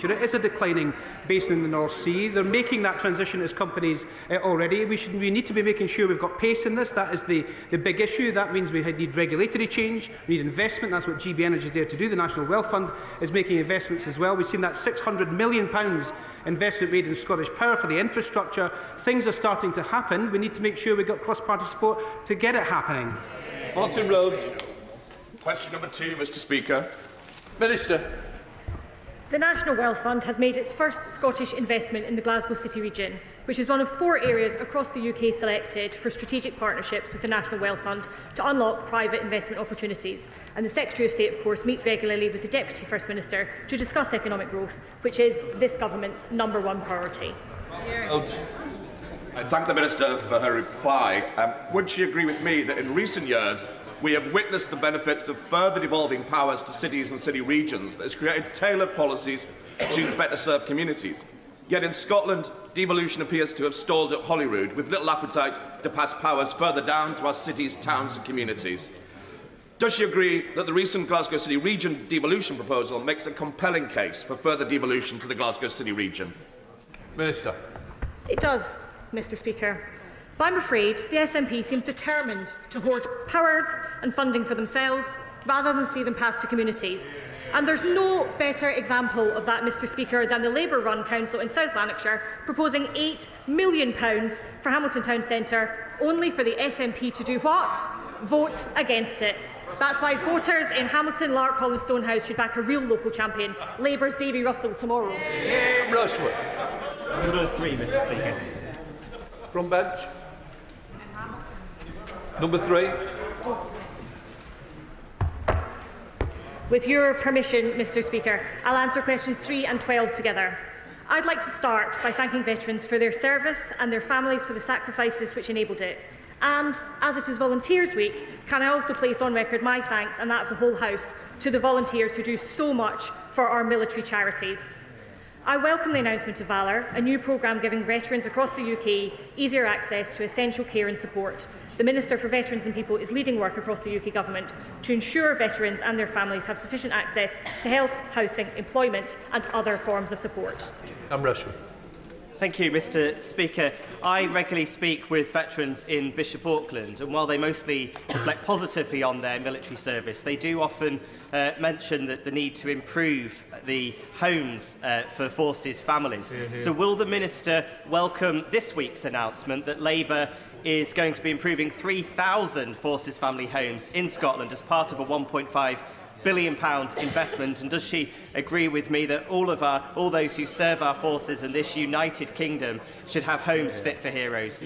future. It is a declining basin in the North Sea. They're making that transition as companies already. We need to be making sure we've got pace in this. That is the big issue. That means we need regulatory change, we need investment. That's what GB Energy is there to do. The National Wealth Fund is making investments as well. We've seen that £600 million investment made in Scottish Power for the infrastructure. Things are starting to happen. We need to make sure we've got cross-party support to get it happening. Martin Rhodes. Question number 2, Mr Speaker. Minister. The National Wealth Fund has made its first Scottish investment in the Glasgow City region, which is one of 4 areas across the UK selected for strategic partnerships with the National Wealth Fund to unlock private investment opportunities. And the Secretary of State, of course, meets regularly with the Deputy First Minister to discuss economic growth, which is this government's #1 priority. I thank the Minister for her reply. Would she agree with me that in recent years we have witnessed the benefits of further devolving powers to cities and city regions that has created tailored policies to better serve communities? Yet in Scotland, devolution appears to have stalled at Holyrood, with little appetite to pass powers further down to our cities, towns and communities. Does she agree that the recent Glasgow City region devolution proposal makes a compelling case for further devolution to the Glasgow City region? Minister. It does, Mr Speaker. But I'm afraid the SNP seems determined to hoard powers and funding for themselves rather than see them pass to communities. And there's no better example of that, Mr Speaker, than the Labour-run council in South Lanarkshire proposing £8 million for Hamilton Town Centre, only for the SNP to do what? Vote against it. That's why voters in Hamilton, Larkhall and Stonehouse should back a real local champion, Labour's Davy Russell, tomorrow. Rushworth. Number 3, Mr Speaker. From bench. Number 3. With your permission, Mr Speaker, I'll answer questions 3 and 12 together. I'd like to start by thanking veterans for their service and their families for the sacrifices which enabled it. And, as it is Volunteers Week, can I also place on record my thanks and that of the whole House to the volunteers who do so much for our military charities. I welcome the announcement of Valour, a new programme giving veterans across the UK easier access to essential care and support. The Minister for Veterans and People is leading work across the UK Government to ensure veterans and their families have sufficient access to health, housing, employment and other forms of support. Rushworth. Thank you, Mr Speaker. I regularly speak with veterans in Bishop Auckland, and while they mostly reflect positively on their military service, they do often mention that the need to improve the homes for forces families. So will the Minister welcome this week's announcement that Labour is going to be improving 3,000 forces family homes in Scotland as part of a £1.5 billion investment, and does she agree with me that all those who serve our forces in this United Kingdom should have homes fit for heroes?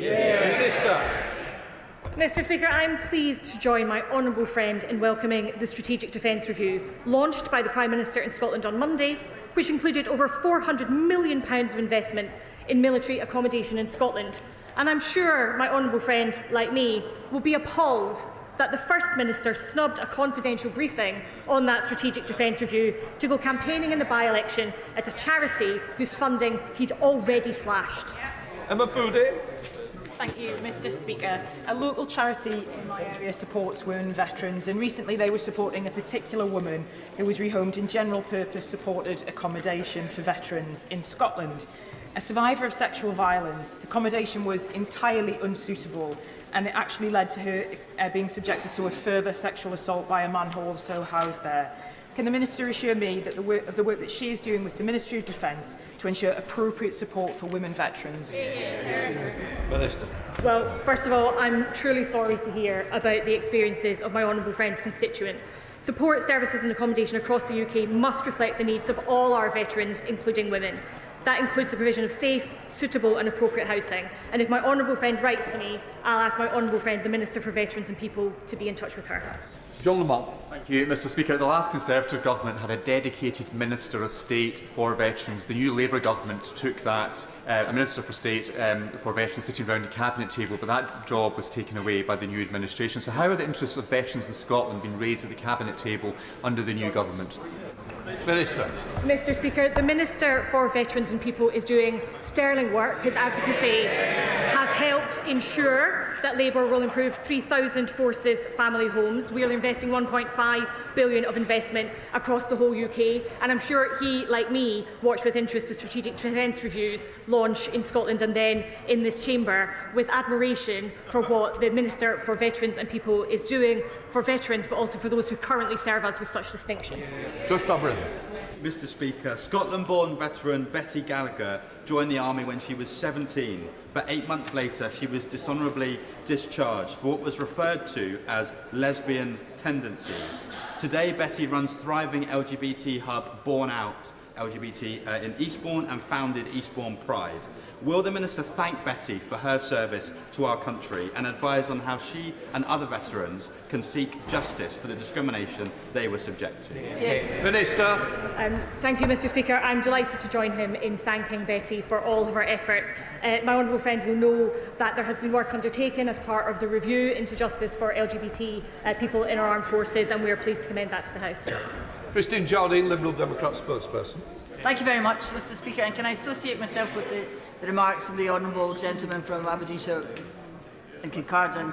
Mr Speaker, I am pleased to join my honourable friend in welcoming the Strategic Defence Review, launched by the Prime Minister in Scotland on Monday, which included over £400 million of investment in military accommodation in Scotland. And I'm sure my honourable friend, like me, will be appalled that the First Minister snubbed a confidential briefing on that Strategic Defence Review to go campaigning in the by-election at a charity whose funding he'd already slashed. Emma Foodie. Thank you, Mr Speaker. A local charity in my area supports women veterans, and recently they were supporting a particular woman who was rehomed in general purpose supported accommodation for veterans in Scotland. A survivor of sexual violence, the accommodation was entirely unsuitable, and it actually led to her being subjected to a further sexual assault by a man who also housed there. Can the Minister assure me that the work that she is doing with the Ministry of Defence to ensure appropriate support for women veterans? Minister. Well, first of all, I'm truly sorry to hear about the experiences of my honourable friend's constituent. Support services and accommodation across the UK must reflect the needs of all our veterans, including women. That includes the provision of safe, suitable and appropriate housing. And if my honourable friend writes to me, I'll ask my honourable friend, the Minister for Veterans and People, to be in touch with her. John Lamont. Thank you, Mr Speaker. The last Conservative government had a dedicated Minister of State for veterans. The new Labour government took that, a Minister for State for veterans sitting around the Cabinet table, but that job was taken away by the new administration. So how are the interests of veterans in Scotland being raised at the Cabinet table under the new government? Minister. Mr Speaker, the Minister for Veterans and People is doing sterling work. His advocacy has helped ensure that Labour will improve 3,000 Forces family homes. We are investing £1.5 billion of investment across the whole UK, and I'm sure he, like me, watched with interest the strategic defence reviews launch in Scotland and then in this chamber, with admiration for what the Minister for Veterans and People is doing for veterans, but also for those who currently serve us with such distinction. Josh Dobrin. Mr. Speaker, Scotland-born veteran Betty Gallagher joined the army when she was 17, but 8 months later she was dishonourably discharged for what was referred to as lesbian tendencies. Today, Betty runs thriving LGBT hub Born Out LGBT in Eastbourne and founded Eastbourne Pride. Will the Minister thank Betty for her service to our country and advise on how she and other veterans can seek justice for the discrimination they were subjected to? Minister. Thank you, Mr. Speaker. I'm delighted to join him in thanking Betty for all of her efforts. My honourable friend will know that there has been work undertaken as part of the review into justice for LGBT people in our armed forces, and we are pleased to commend that to the House. Christine Jardine, Liberal Democrat spokesperson. Thank you very much, Mr. Speaker, and can I associate myself with the remarks of the honourable gentleman from Aberdeenshire and Kincardine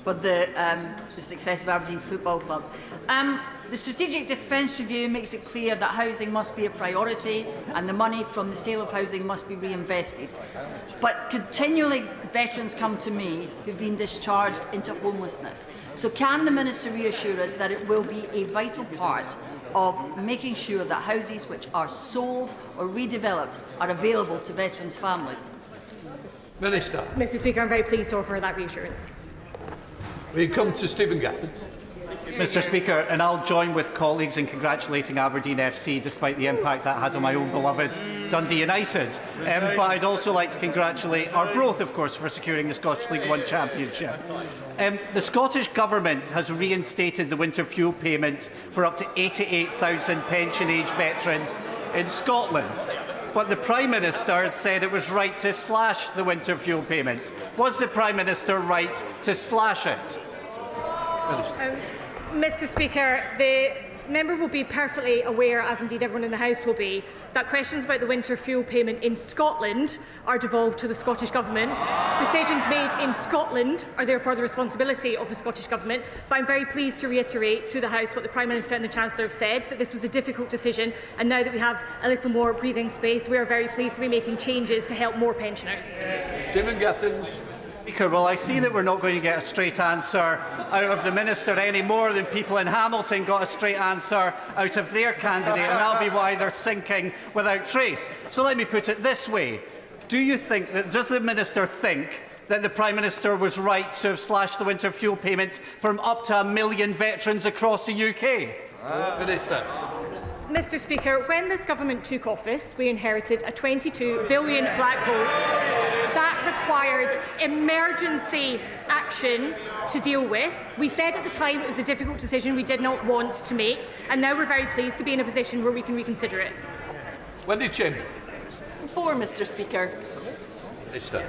for the success of Aberdeen Football Club. The Strategic Defence Review makes it clear that housing must be a priority and the money from the sale of housing must be reinvested. But continually veterans come to me who've been discharged into homelessness. So can the Minister reassure us that it will be a vital part of making sure that houses which are sold or redeveloped are available to veterans' families? Minister. Mr. Speaker, I'm very pleased to offer that reassurance. We come to Stephen Gafford. Mr. Speaker, and I'll join with colleagues in congratulating Aberdeen FC despite the impact that had on my own beloved Dundee United. But I'd also like to congratulate Arbroath, of course, for securing the Scottish League One Championship. The Scottish Government has reinstated the winter fuel payment for up to 88,000 pension-age veterans in Scotland. But the Prime Minister said it was right to slash the winter fuel payment. Was the Prime Minister right to slash it? Mr. Speaker, the member will be perfectly aware, as indeed everyone in the House will be, that questions about the winter fuel payment in Scotland are devolved to the Scottish Government. Decisions made in Scotland are therefore the responsibility of the Scottish Government. But I'm very pleased to reiterate to the House what the Prime Minister and the Chancellor have said, that this was a difficult decision, and now that we have a little more breathing space, we are very pleased to be making changes to help more pensioners. Stephen Gafford. Speaker, well, I see that we're not going to get a straight answer out of the Minister any more than people in Hamilton got a straight answer out of their candidate, and that'll be why they're sinking without trace. So let me put it this way. Does the Minister think that the Prime Minister was right to have slashed the winter fuel payment from up to 1 million veterans across the UK? Minister. Mr. Speaker, when this government took office, we inherited a £22 billion black hole that required emergency action to deal with. We said at the time it was a difficult decision we did not want to make, and now we're very pleased to be in a position where we can reconsider it. Wendy Chin. Mr. Speaker. Minister.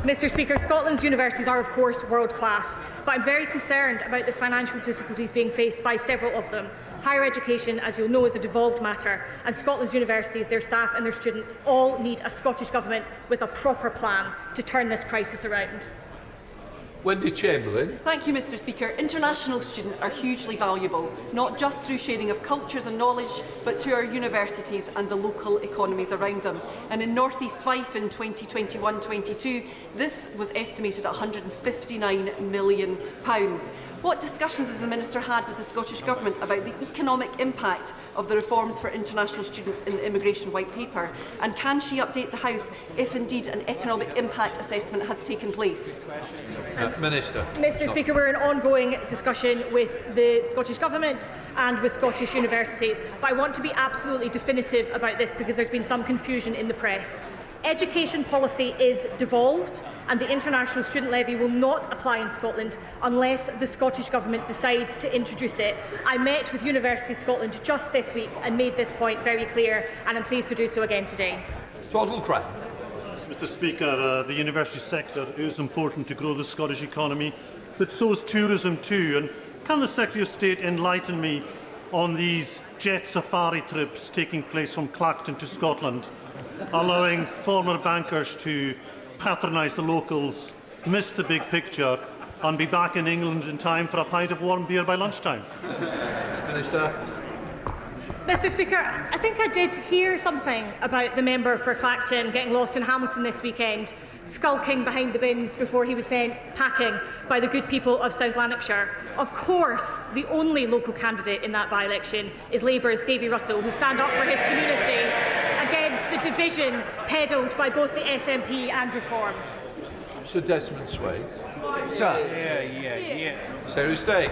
Mr. Speaker, Scotland's universities are of course world class, but I'm very concerned about the financial difficulties being faced by several of them. Higher education, as you'll know, is a devolved matter, and Scotland's universities, their staff and their students all need a Scottish Government with a proper plan to turn this crisis around. Wendy Chamberlain. Thank you, Mr. Speaker. International students are hugely valuable, not just through sharing of cultures and knowledge, but to our universities and the local economies around them. And in North East Fife in 2021-22, this was estimated at £159 million. What discussions has the Minister had with the Scottish Government about the economic impact of the reforms for international students in the Immigration White Paper? And can she update the House if indeed an economic impact assessment has taken place? Minister. Mr. Speaker, we're in ongoing discussion with the Scottish Government and with Scottish universities, but I want to be absolutely definitive about this because there's been some confusion in the press. Education policy is devolved, and the international student levy will not apply in Scotland unless the Scottish Government decides to introduce it. I met with University Scotland just this week and made this point very clear, and I'm pleased to do so again today. Total crime. Mr. Speaker, the university sector is important to grow the Scottish economy, but so is tourism too. And can the Secretary of State enlighten me on these jet safari trips taking place from Clacton to Scotland, allowing former bankers to patronise the locals miss the big picture and be back in England in time for a pint of warm beer by lunchtime? Minister. Mr Speaker, I think I did hear something about the member for Clacton getting lost in Hamilton this weekend, skulking behind the bins before he was sent packing by the good people of South Lanarkshire. Of course, the only local candidate in that by-election is Labour's Davy Russell, who stand up for his community against the division peddled by both the SNP and Reform. Sir Desmond Swade. Sir. Secretary of State.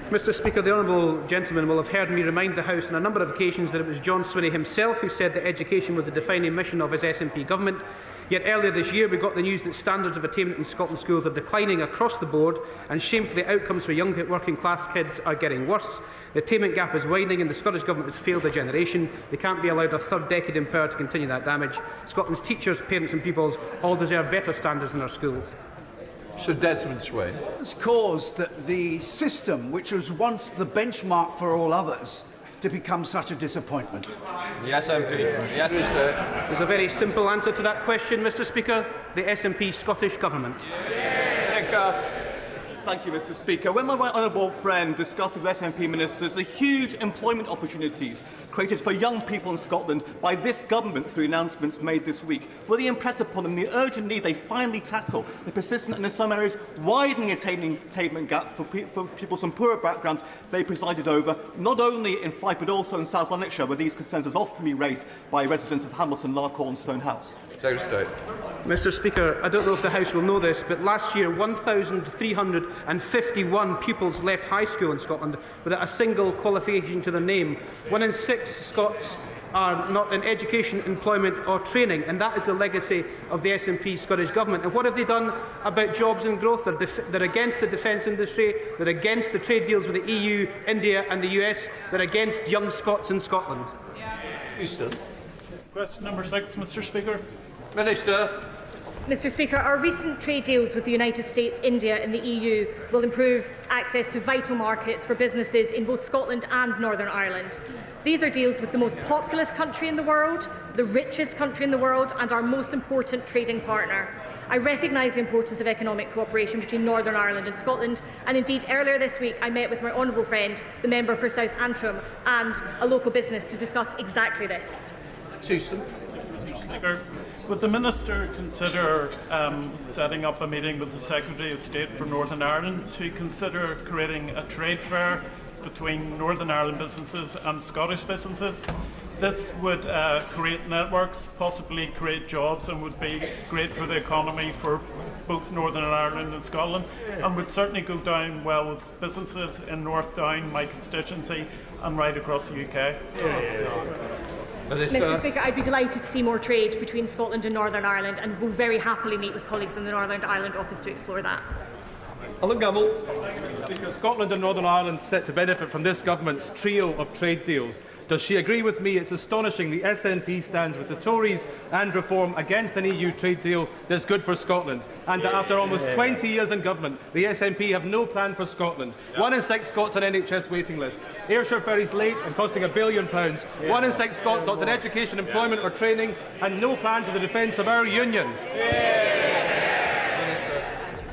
Mr Speaker, the honourable gentleman will have heard me remind the House on a number of occasions that it was John Swinney himself who said that education was the defining mission of his SNP government. Yet earlier this year we got the news that standards of attainment in Scotland schools are declining across the board, and shamefully outcomes for young working class kids are getting worse. The attainment gap is widening and the Scottish Government has failed a generation. They can't be allowed a third decade in power to continue that damage. Scotland's teachers, parents and pupils all deserve better standards in our schools. Sir Desmond Swade. It's caused that the system, which was once the benchmark for all others, to become such a disappointment? Yes, MP. Yes, Mr. There's a very simple answer to that question, Mr Speaker. The SNP Scottish Government. Thank you, Mr Speaker. When my right honourable friend discussed with SNP ministers the huge employment opportunities created for young people in Scotland by this government through announcements made this week, will they impress upon them the urgent need they finally tackle the persistent and in some areas widening attainment gap for people from poorer backgrounds they presided over, not only in Fife but also in South Lanarkshire, where these concerns have often been raised by residents of Hamilton, Larkhall and Stonehouse? Secretary of State. Mr Speaker, I don't know if the House will know this, but last year 1,351 pupils left high school in Scotland without a single qualification to their name. 1 in 6 Scots are not in education, employment or training, and that is the legacy of the SNP Scottish Government. And what have they done about jobs and growth? They're against the defence industry, they're against the trade deals with the EU, India and the US, they're against young Scots in Scotland. Euston. Question number 6, Mr Speaker. Minister. Mr Speaker, our recent trade deals with the United States, India and the EU will improve access to vital markets for businesses in both Scotland and Northern Ireland. These are deals with the most populous country in the world, the richest country in the world and our most important trading partner. I recognise the importance of economic cooperation between Northern Ireland and Scotland, and indeed earlier this week I met with my honourable friend, the member for South Antrim, and a local business to discuss exactly this. Mr Speaker, would the Minister consider setting up a meeting with the Secretary of State for Northern Ireland to consider creating a trade fair between Northern Ireland businesses and Scottish businesses? This would create networks, possibly create jobs, and would be great for the economy for both Northern Ireland and Scotland, and would certainly go down well with businesses in North Down, my constituency, and right across the UK. Mr Speaker, I'd be delighted to see more trade between Scotland and Northern Ireland, and will very happily meet with colleagues in the Northern Ireland office to explore that. Alan Gamble. Speaker, Scotland and Northern Ireland set to benefit from this government's trio of trade deals. Does she agree with me it's astonishing the SNP stands with the Tories and Reform against an EU trade deal that's good for Scotland, and that after almost 20 years in government the SNP have no plan for Scotland? 1 in 6 Scots on NHS waiting lists, Ayrshire ferries late and costing £1 billion, 1 in 6 Scots not in education, employment or training, and no plan for the defence of our union.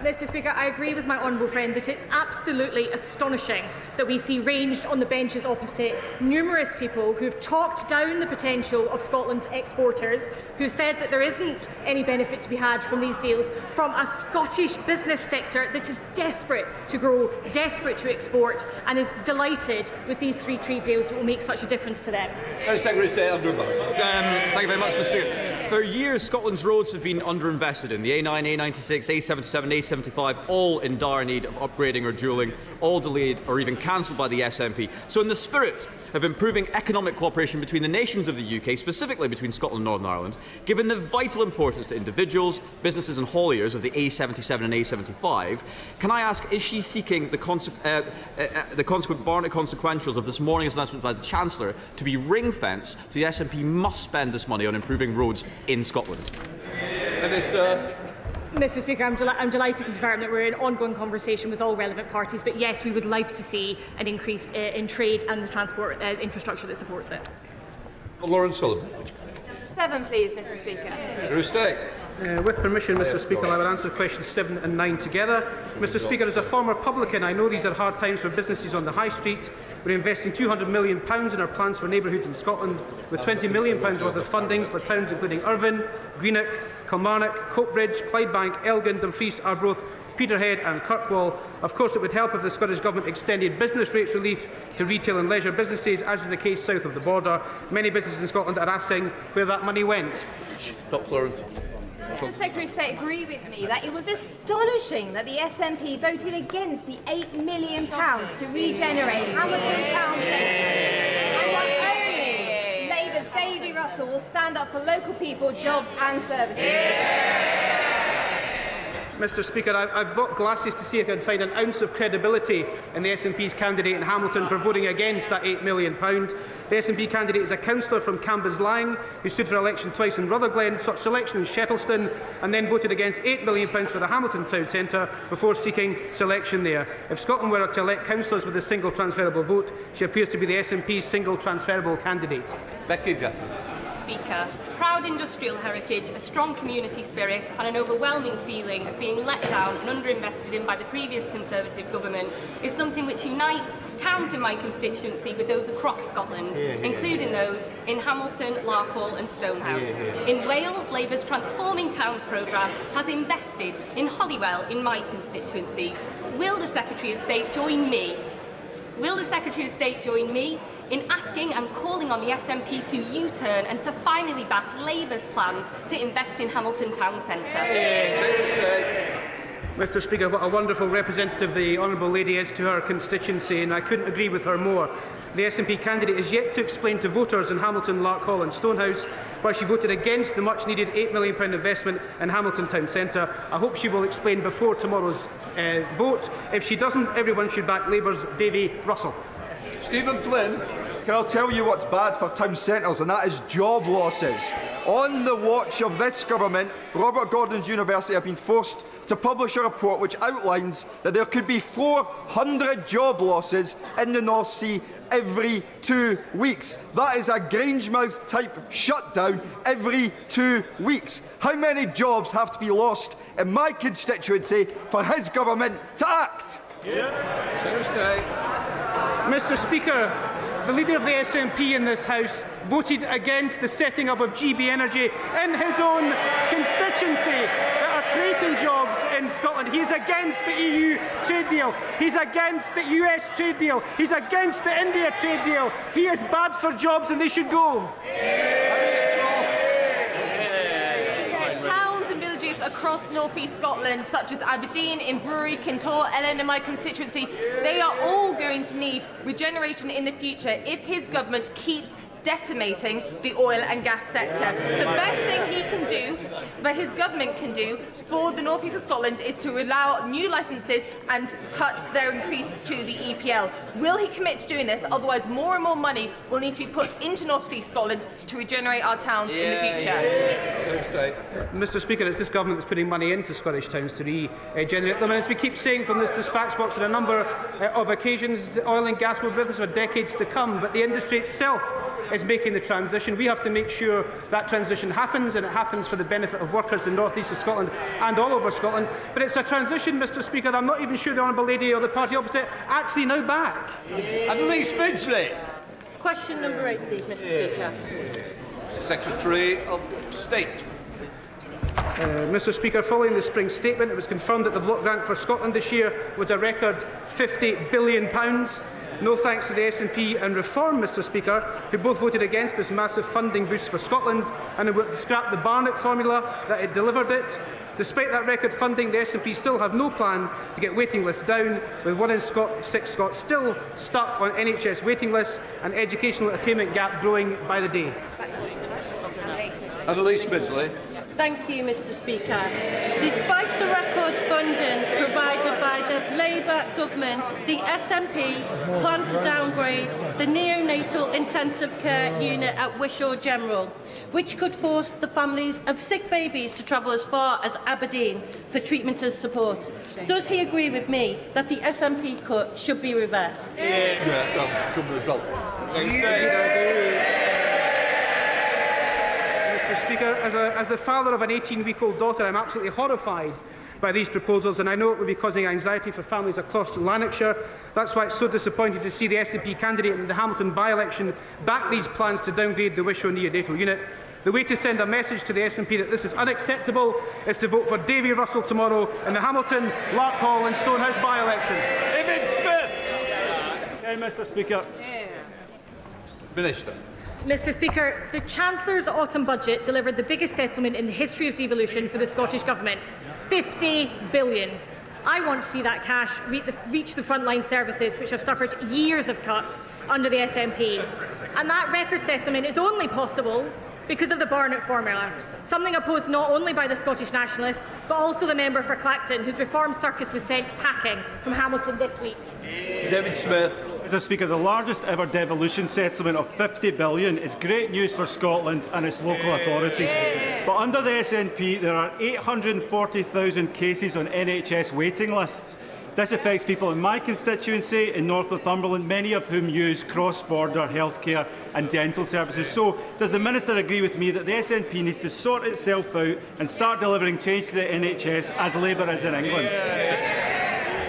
Mr Speaker, I agree with my honourable friend that it's absolutely astonishing that we see ranged on the benches opposite numerous people who have talked down the potential of Scotland's exporters, who said that there isn't any benefit to be had from these deals, from a Scottish business sector that is desperate to grow, desperate to export, and is delighted with these 3 trade deals that will make such a difference to them. Secretary of State Andrew Thank you very much, Mr Speaker. For years, Scotland's roads have been underinvested in. The A9, A96, A77, A75, all in dire need of upgrading or dualling, all delayed or even cancelled by the SNP. So in the spirit of improving economic cooperation between the nations of the UK, specifically between Scotland and Northern Ireland, given the vital importance to individuals, businesses and hauliers of the A77 and A75, can I ask, is she seeking the consequent Barnett consequentials of this morning's announcement by the Chancellor to be ring-fenced so the SNP must spend this money on improving roads in Scotland? Minister. Mr Speaker, I'm delighted to confirm that we're in ongoing conversation with all relevant parties, but yes, we would like to see an increase in trade and the transport infrastructure that supports it. Lawrence Sullivan. 7, please, Mr Speaker. Respect. With permission, Mr. Speaker, I will answer questions 7 and 9 together. Mr. Speaker, as a former publican, I know these are hard times for businesses on the high street. We're investing £200 million in our plans for neighbourhoods in Scotland, with £20 million worth of funding for towns including Irvine, Greenock, Kilmarnock, Coatbridge, Clydebank, Elgin, Dumfries, Arbroath, Peterhead and Kirkwall. Of course, it would help if the Scottish Government extended business rates relief to retail and leisure businesses, as is the case south of the border. Many businesses in Scotland are asking where that money went. Does the Secretary of State agree with me that it was astonishing that the SNP voted against the £8 million to regenerate Hamilton Town Centre? And that only Labour's Davy Russell will stand up for local people, jobs and services? Mr. Speaker, I've bought glasses to see if I can find an ounce of credibility in the SNP's candidate in Hamilton for voting against that £8 million. The SNP candidate is a councillor from Cambuslang who stood for election twice in Rutherglen, sought selection in Shettleston and then voted against £8 million for the Hamilton Town Centre before seeking selection there. If Scotland were to elect councillors with a single transferable vote, she appears to be the SNP's single transferable candidate. Speaker, proud industrial heritage, a strong community spirit and an overwhelming feeling of being let down and underinvested in by the previous Conservative government is something which unites towns in my constituency with those across Scotland, including those in Hamilton, Larkhall and Stonehouse. In Wales, Labour's Transforming Towns programme has invested in Holywell in my constituency. Will the Secretary of State join me? Will the Secretary of State join me in asking and calling on the SNP to U-turn and to finally back Labour's plans to invest in Hamilton Town Centre? Mr. Speaker, what a wonderful representative the Honourable Lady is to her constituency, and I couldn't agree with her more. The SNP candidate is yet to explain to voters in Hamilton, Larkhall and Stonehouse why she voted against the much-needed £8 million investment in Hamilton Town Centre. I hope she will explain before tomorrow's vote. If she doesn't, everyone should back Labour's Davy Russell. Stephen Flynn. I'll tell you what's bad for town centres, and that is job losses. On the watch of this government, Robert Gordon's University have been forced to publish a report which outlines that there could be 400 job losses in the North Sea every 2 weeks. That is a Grangemouth type shutdown every 2 weeks. How many jobs have to be lost in my constituency for his government to act? Mr. Speaker, the leader of the SNP in this House voted against the setting up of GB Energy in his own constituency that are creating jobs in Scotland. He's against the EU trade deal. He's against the US trade deal. He's against the India trade deal. He is bad for jobs and they should go. Across North East Scotland, such as Aberdeen, Inverurie, Kintore, Ellen in my constituency, they are all going to need regeneration in the future if his government keeps decimating the oil and gas sector. The best thing he can do, that his government can do for the North East of Scotland, is to allow new licences and cut their increase to the EPL. Will he commit to doing this? Otherwise, more and more money will need to be put into North East Scotland to regenerate our towns in the future. Mr. Speaker, it's this government that's putting money into Scottish towns to regenerate them. And as we keep saying from this dispatch box on a number of occasions, the oil and gas will be with us for decades to come, but the industry itself is making the transition. We have to make sure that transition happens, and it happens for the benefit of workers in North East of Scotland and all over Scotland. But it's a transition, Mr. Speaker, that I'm not even sure the Honourable Lady or the party opposite actually now back. Annalise Midgley. Question number 8, please, Mr. Speaker. Secretary of State. Mr. Speaker, following the spring statement, it was confirmed that the block grant for Scotland this year was a record £50 billion. No thanks to the SNP and Reform, Mr. Speaker, who both voted against this massive funding boost for Scotland and who scrapped the Barnett formula that it delivered it. Despite that record funding, the SNP still have no plan to get waiting lists down, with 1 in 6 Scots still stuck on NHS waiting lists and educational attainment gap growing by the day. Annalise Midgley. Thank you, Mr. Speaker. Despite the record funding provided by the Labour government, the SNP plan to downgrade the neonatal intensive care unit at Wishaw General, which could force the families of sick babies to travel as far as Aberdeen for treatment and support. Does he agree with me that the SNP cut should be reversed? Mr. Mr. Speaker. As the father of an 18-week-old daughter, I'm absolutely horrified by these proposals, and I know it will be causing anxiety for families across Lanarkshire. That's why it's so disappointing to see the SNP candidate in the Hamilton by-election back these plans to downgrade the Wishaw neonatal unit. The way to send a message to the SNP that this is unacceptable is to vote for Davy Russell tomorrow in the Hamilton, Larkhall and Stonehouse by-election. David Smith. Mr. Speaker. Minister. Mr. Speaker, the Chancellor's autumn budget delivered the biggest settlement in the history of devolution for the Scottish Government. 50 billion. I want to see that cash reach the frontline services which have suffered years of cuts under the SNP. And that record settlement is only possible because of the Barnett formula, something opposed not only by the Scottish Nationalists, but also the member for Clacton, whose reform circus was sent packing from Hamilton this week. David Smith. Mr. Speaker, the largest ever devolution settlement of $50 billion is great news for Scotland and its local authorities. But under the SNP, there are 840,000 cases on NHS waiting lists. This affects people in my constituency in North Northumberland, many of whom use cross-border healthcare and dental services. So, does the Minister agree with me that the SNP needs to sort itself out and start delivering change to the NHS as Labour is in England?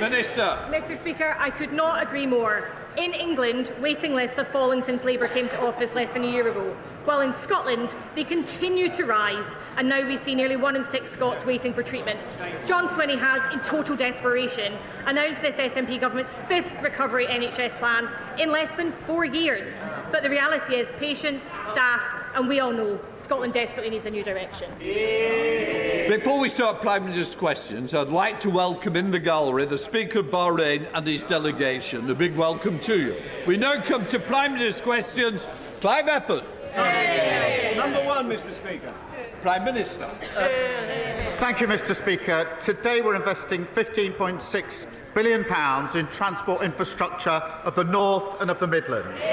Minister. Mr. Speaker, I could not agree more. In England, waiting lists have fallen since Labour came to office less than a year ago, while in Scotland they continue to rise, and now we see nearly 1 in 6 Scots waiting for treatment. John Swinney has, in total desperation, announced this SNP government's 5th recovery NHS plan in less than 4 years. But the reality is patients, staff, and we all know Scotland desperately needs a new direction. Before we start Prime Minister's questions, I'd like to welcome in the gallery the Speaker of Bahrain and his delegation. A big welcome to you. We now come to Prime Minister's questions. Clive Efford. Number 1, Mr. Speaker. Prime Minister. Thank you, Mr. Speaker. Today we're investing £15.6 billion in transport infrastructure of the North and of the Midlands.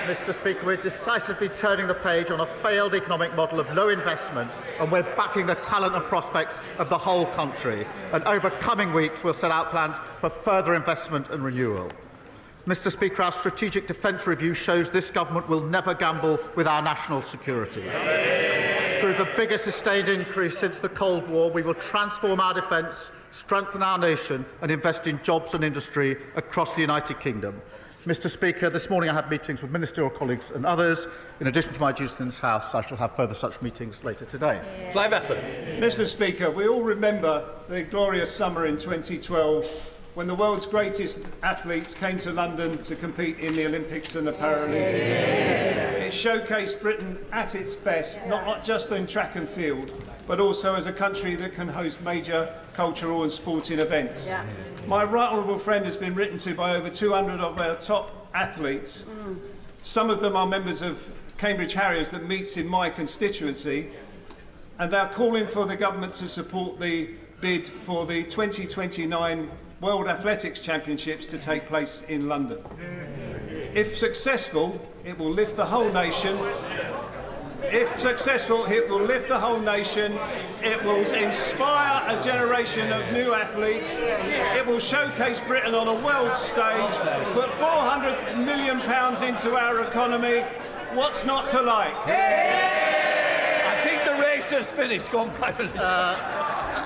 Mr. Speaker, we're decisively turning the page on a failed economic model of low investment, and we're backing the talent and prospects of the whole country. And over coming weeks, we'll set out plans for further investment and renewal. Mr. Speaker, our strategic defence review shows this government will never gamble with our national security. Through the biggest sustained increase since the Cold War, we will transform our defence, strengthen our nation and invest in jobs and industry across the United Kingdom. Mr. Speaker, this morning I had meetings with ministerial colleagues and others. In addition to my duties in this House, I shall have further such meetings later today. Clive Efford. Mr. Speaker, we all remember the glorious summer in 2012 when the world's greatest athletes came to London to compete in the Olympics and the Paralympics. It showcased Britain at its best, not just in track and field, but also as a country that can host major cultural and sporting events. Yeah. My right honourable friend has been written to by over 200 of our top athletes. Some of them are members of Cambridge Harriers that meets in my constituency, and they're calling for the government to support the bid for the 2029 World Athletics Championships to take place in London. If successful, it will lift the whole nation. If successful, it will lift the whole nation. It will inspire a generation of new athletes. It will showcase Britain on a world stage, put £400 million into our economy. What's not to like? I think the race has finished. Go on, Prime Minister.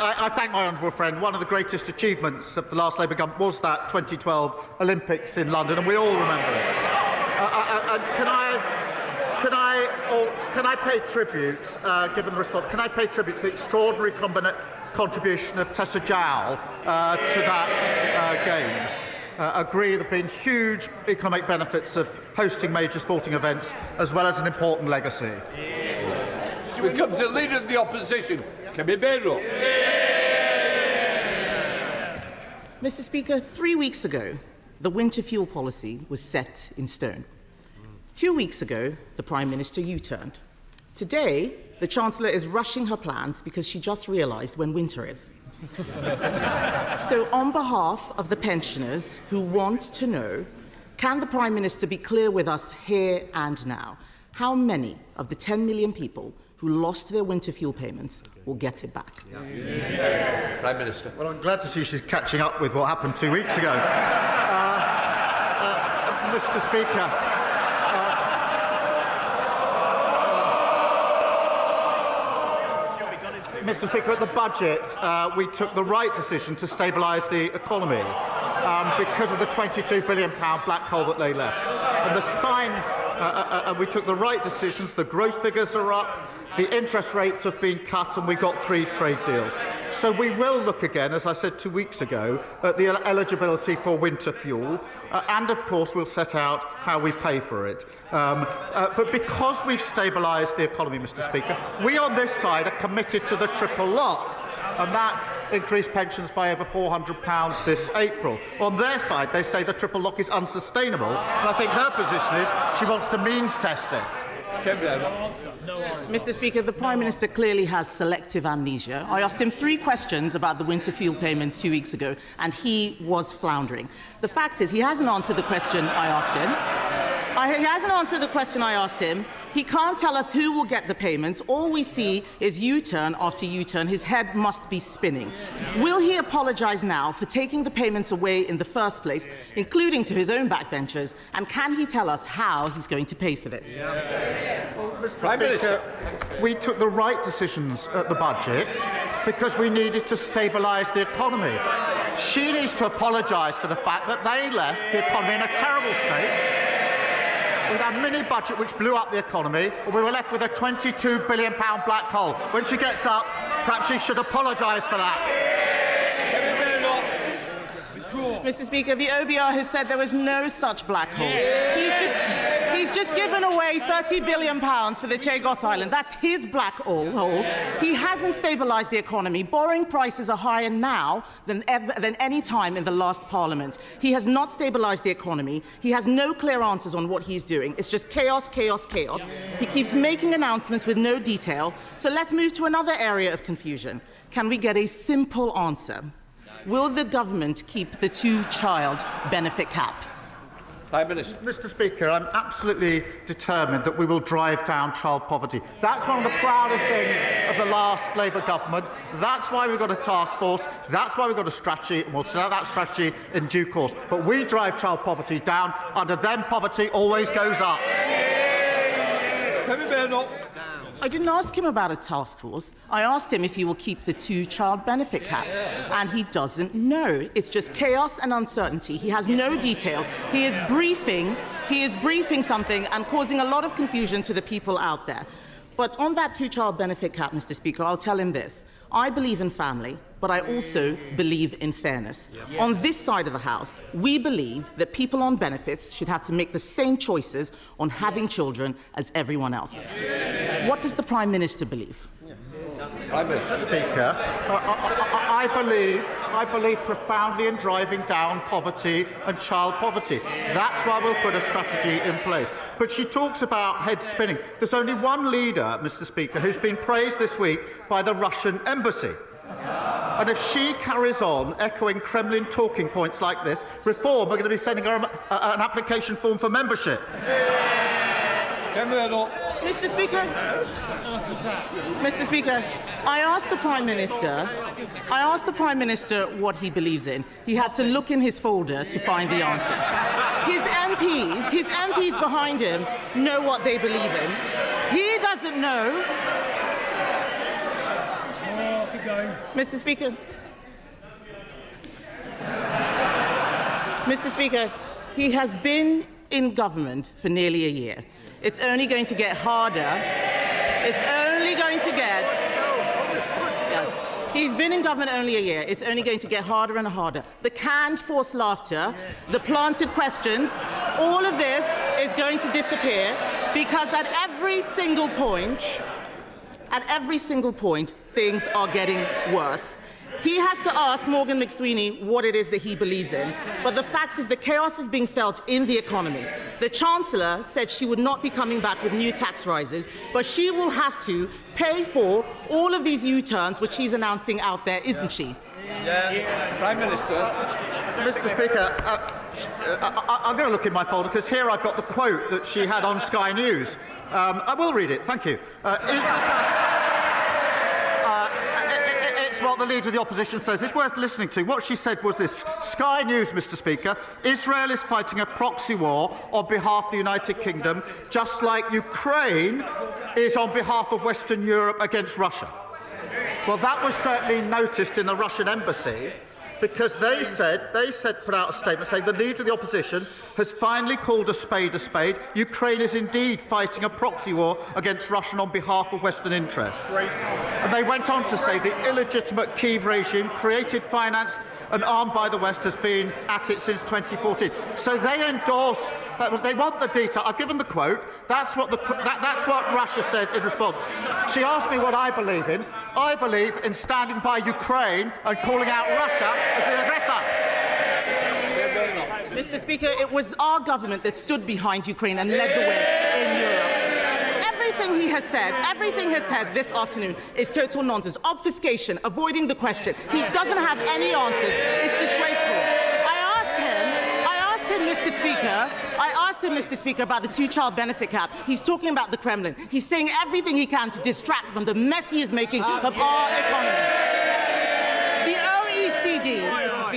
I thank my honourable friend. One of the greatest achievements of the last Labour government was that 2012 Olympics in London, and we all remember it. Can I pay tribute, given the response, can I pay tribute to the extraordinary contribution of Tessa Jowell to that Games? Agree there have been huge economic benefits of hosting major sporting events, as well as an important legacy. We come to the Leader of the Opposition, Kemibero. Mr. Speaker, 3 weeks ago, the winter fuel policy was set in stone. 2 weeks ago, the Prime Minister U-turned. Today, the Chancellor is rushing her plans because she just realised when winter is. So, on behalf of the pensioners who want to know, can the Prime Minister be clear with us here and now? How many of the 10 million people who lost their winter fuel payments will get it back? Prime Minister. Well, I'm glad to see she's catching up with what happened 2 weeks ago. Mr. Speaker, Mr. Speaker, at the budget, we took the right decision to stabilise the economy because of the £22 billion black hole that they left. And the signs, we took the right decisions. The growth figures are up, the interest rates have been cut, and we got 3 trade deals. So we will look again, as I said 2 weeks ago, at the eligibility for winter fuel, and of course we'll set out how we pay for it. But because we've stabilised the economy, Mr. Speaker, we on this side are committed to the triple lock, and that increased pensions by over £400 this April. On their side, they say the triple lock is unsustainable, and I think her position is she wants to means test it. Mr. Speaker, the Prime Minister clearly has selective amnesia. I asked him 3 questions about the winter fuel payment 2 weeks ago, and he was floundering. The fact is, he hasn't answered the question I asked him. He hasn't answered the question I asked him. He can't tell us who will get the payments. All we see is U-turn after U-turn. His head must be spinning. Will he apologise now for taking the payments away in the first place, including to his own backbenchers? And can he tell us how he's going to pay for this? Well, Mr. Speaker, we took the right decisions at the budget because we needed to stabilise the economy. She needs to apologise for the fact that they left the economy in a terrible state. We had a mini-budget which blew up the economy, and we were left with a £22 billion black hole. When she gets up, perhaps she should apologise for that. Mr. Speaker, the OBR has said there was no such black hole. He's just given away £30 billion for the Chagos Island. That's his black hole. He hasn't stabilised the economy. Borrowing prices are higher now than any time in the last Parliament. He has not stabilised the economy. He has no clear answers on what he's doing. It's just chaos, chaos, chaos. He keeps making announcements with no detail. So let's move to another area of confusion. Can we get a simple answer? Will the government keep the 2-child benefit cap? Mr. Speaker, I'm absolutely determined that we will drive down child poverty. That's one of the proudest things of the last Labour government. That's why we've got a task force. That's why we've got a strategy, and we'll set out that strategy in due course. But we drive child poverty down. Under them, poverty always goes up. I didn't ask him about a task force. I asked him if he will keep the 2-child benefit cap, and he doesn't know. It's just chaos and uncertainty. He has no details. He is briefing something and causing a lot of confusion to the people out there. But on that 2-child benefit cap, Mr. Speaker, I'll tell him this. I believe in family, but I also believe in fairness. Yes. On this side of the House, we believe that people on benefits should have to make the same choices on having children as everyone else. What does the Prime Minister believe? Mr. Speaker, I believe profoundly in driving down poverty and child poverty. That's why we'll put a strategy in place. But she talks about head spinning. There's only one leader, Mr. Speaker, who's been praised this week by the Russian embassy. And if she carries on echoing Kremlin talking points like this, Reform are going to be sending her an application form for membership. Mr. Speaker, I asked the Prime Minister what he believes in. He had to look in his folder to find the answer. His MPs behind him know what they believe in. He doesn't know. Mr. Speaker, he has been in government for nearly a year. It's only going to get harder. Yes. He's been in government only a year. It's only going to get harder and harder. The canned forced laughter, the planted questions, all of this is going to disappear because at every single point, things are getting worse. He has to ask Morgan McSweeney what it is that he believes in. But the fact is the chaos is being felt in the economy. The Chancellor said she would not be coming back with new tax rises, but she will have to pay for all of these U-turns which she's announcing out there, isn't she? Prime Minister. Mr. Speaker, I'm going to look in my folder because here I've got the quote that she had on Sky News. I will read it, thank you. It's what the Leader of the Opposition says. It's worth listening to. What she said was this. Sky News, Mr. Speaker, Israel is fighting a proxy war on behalf of the United Kingdom, just like Ukraine is on behalf of Western Europe against Russia. Well, that was certainly noticed in the Russian embassy, because they put out a statement saying the leader of the opposition has finally called a spade a spade. Ukraine is indeed fighting a proxy war against Russia on behalf of Western interests. And they went on to say the illegitimate Kyiv regime, created, financed and armed by the West, has been at it since 2014. So they endorsed, they want the detail. I've given the quote. That's what Russia said in response. She asked me what I believe in. I believe in standing by Ukraine and calling out Russia as the aggressor. Mr. Speaker, it was our government that stood behind Ukraine and led the way in Europe. Everything he has said this afternoon is total nonsense. Obfuscation, avoiding the question. He doesn't have any answers. It's disgraceful. I asked him, Mr. Speaker, about the two-child benefit cap. He's talking about the Kremlin. He's saying everything he can to distract from the mess he is making of our economy.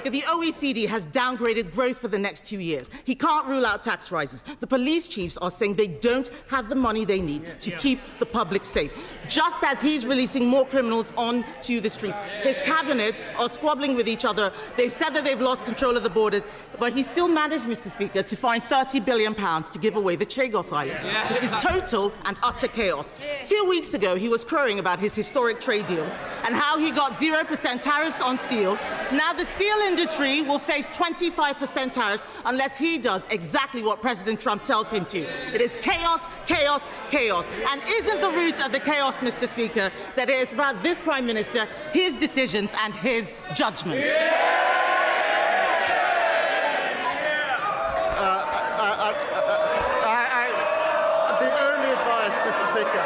The OECD has downgraded growth for the next 2 years. He can't rule out tax rises. The police chiefs are saying they don't have the money they need to keep the public safe. Just as he's releasing more criminals onto the streets. His cabinet are squabbling with each other. They've said that they've lost control of the borders, but he still managed, Mr. Speaker, to find £30 billion to give away the Chagos Islands. This is total and utter chaos. 2 weeks ago, he was crowing about his historic trade deal and how he got 0% tariffs on steel. Now the steel industry will face 25% tariffs unless he does exactly what President Trump tells him to. It is chaos, chaos, chaos. And isn't the root of the chaos, Mr. Speaker, that it is about this Prime Minister, his decisions and his judgment? The only advice, Mr. Speaker,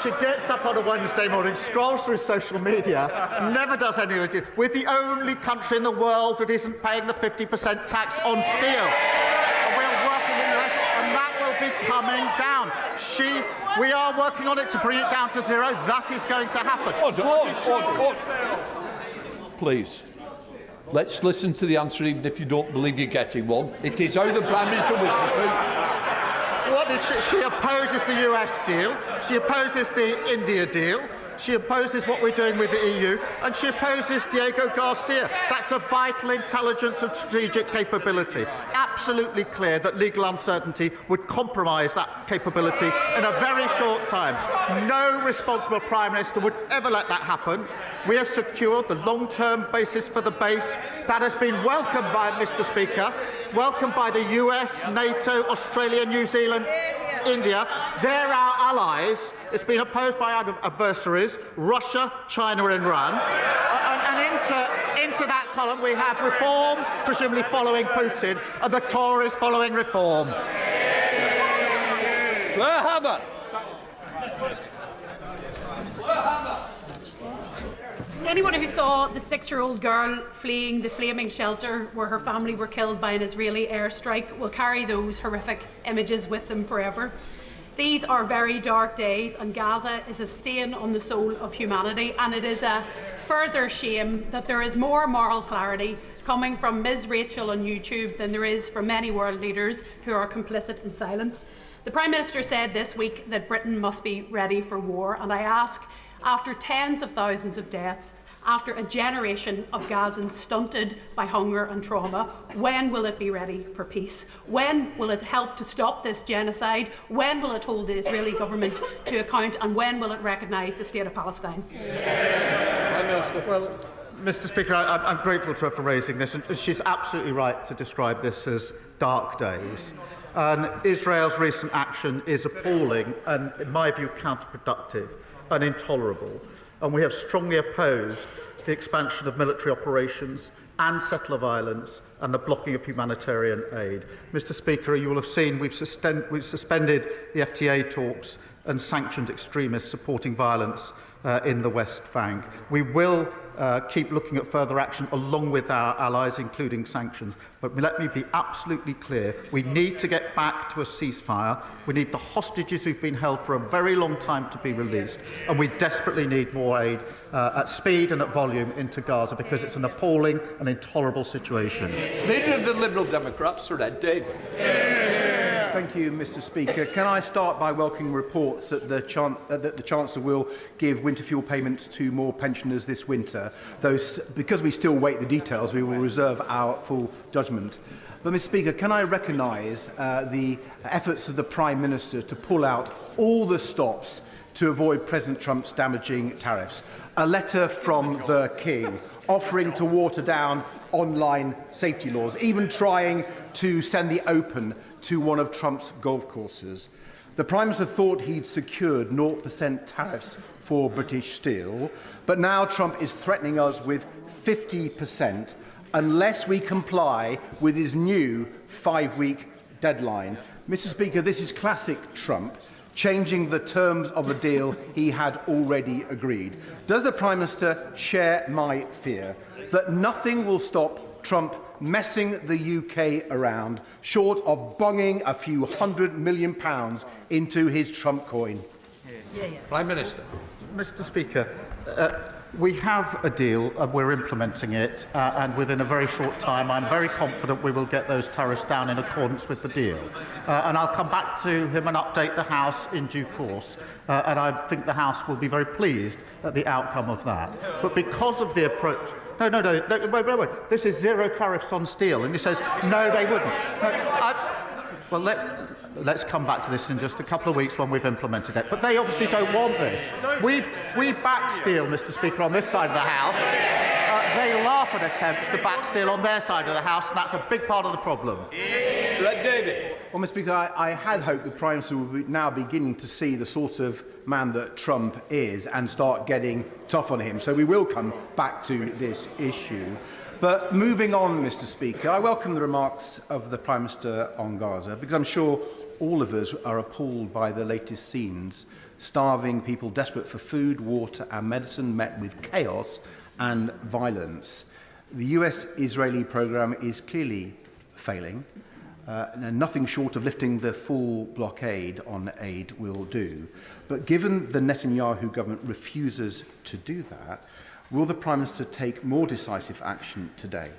she gets up on a Wednesday morning, scrolls through social media, never does any of it. We're the only country in the world that isn't paying the 50% tax on steel. And we're working in the US, and that will be coming down. We are working on it to bring it down to zero. That is going to happen. Order. Please. Let's listen to the answer, even if you don't believe you're getting one. It is how the Prime Minister wishes to. What did she opposes the US deal, she opposes the India deal, she opposes what we're doing with the EU, and she opposes Diego Garcia. That's a vital intelligence and strategic capability. Absolutely clear that legal uncertainty would compromise that capability in a very short time. No responsible Prime Minister would ever let that happen. We have secured the long-term basis for the base. That has been welcomed by Mr. Speaker, welcomed by the US, NATO, Australia, New Zealand, India. They're our allies. It's been opposed by our adversaries, Russia, China and Iran. And into that column we have reform, presumably following Putin, and the Tories following reform. Claire Hammer. Anyone who saw the 6-year-old girl fleeing the flaming shelter where her family were killed by an Israeli airstrike will carry those horrific images with them forever. These are very dark days, and Gaza is a stain on the soul of humanity, and it is a further shame that there is more moral clarity coming from Ms. Rachel on YouTube than there is from many world leaders who are complicit in silence. The Prime Minister said this week that Britain must be ready for war, and I ask, after tens of thousands of deaths, after a generation of Gazans stunted by hunger and trauma, when will it be ready for peace? When will it help to stop this genocide? When will it hold the Israeli government to account? And when will it recognise the State of Palestine? Well, Mr. Speaker, I'm grateful to her for raising this, and she's absolutely right to describe this as dark days. And Israel's recent action is appalling and, in my view, counterproductive and intolerable. And we have strongly opposed the expansion of military operations and settler violence and the blocking of humanitarian aid. Mr. Speaker, you will have seen we've suspended the FTA talks and sanctioned extremists supporting violence in the West Bank. We will keep looking at further action along with our allies, including sanctions. But let me be absolutely clear. We need to get back to a ceasefire. We need the hostages who've been held for a very long time to be released. And we desperately need more aid at speed and at volume into Gaza, because it's an appalling and intolerable situation. Leader of the Liberal Democrats, Sir Ed David. Thank you, Mr. Speaker. Can I start by welcoming reports that the Chancellor will give winter fuel payments to more pensioners this winter? Though, because we still wait the details, we will reserve our full judgment. But, Mr. Speaker, can I recognise the efforts of the Prime Minister to pull out all the stops to avoid President Trump's damaging tariffs? A letter from the King offering to water down online safety laws, even trying to send the Open to one of Trump's golf courses. The Prime Minister thought he'd secured 0% tariffs for British steel, but now Trump is threatening us with 50% unless we comply with his new 5-week deadline. Mr. Speaker, this is classic Trump, changing the terms of a deal he had already agreed. Does the Prime Minister share my fear that nothing will stop Trump messing the UK around, short of bunging a few £100 million into his Trump coin? Prime Minister. Mr. Speaker, we have a deal, we're implementing it, and within a very short time I'm very confident we will get those tariffs down in accordance with the deal. And I'll come back to him and update the House in due course, and I think the House will be very pleased at the outcome of that. But because of the approach... No, wait. This is zero tariffs on steel, and he says, no, they wouldn't. Well, let's come back to this in just a couple of weeks when we've implemented it. But they obviously don't want this. We back steel, Mr. Speaker, on this side of the House. They laugh at attempts to back steel on their side of the House, and that's a big part of the problem. David. Well, Mr. Speaker, I had hoped the Prime Minister would be now beginning to see the sort of man that Trump is and start getting tough on him. So we will come back to this issue. But moving on, Mr. Speaker, I welcome the remarks of the Prime Minister on Gaza, because I'm sure all of us are appalled by the latest scenes. Starving people desperate for food, water and medicine met with chaos and violence. The US-Israeli programme is clearly failing. And nothing short of lifting the full blockade on aid will do. But given the Netanyahu government refuses to do that, will the Prime Minister take more decisive action today?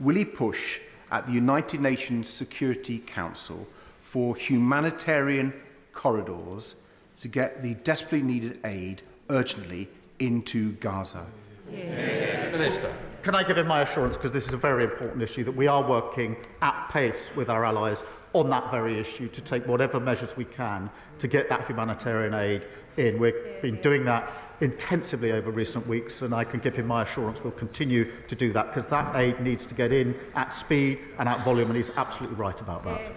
Will he push at the United Nations Security Council for humanitarian corridors to get the desperately needed aid urgently into Gaza? Minister. Can I give him my assurance, because this is a very important issue, that we are working at pace with our allies on that very issue to take whatever measures we can to get that humanitarian aid in. We've been doing that intensively over recent weeks, and I can give him my assurance we'll continue to do that, because that aid needs to get in at speed and at volume, and he's absolutely right about that.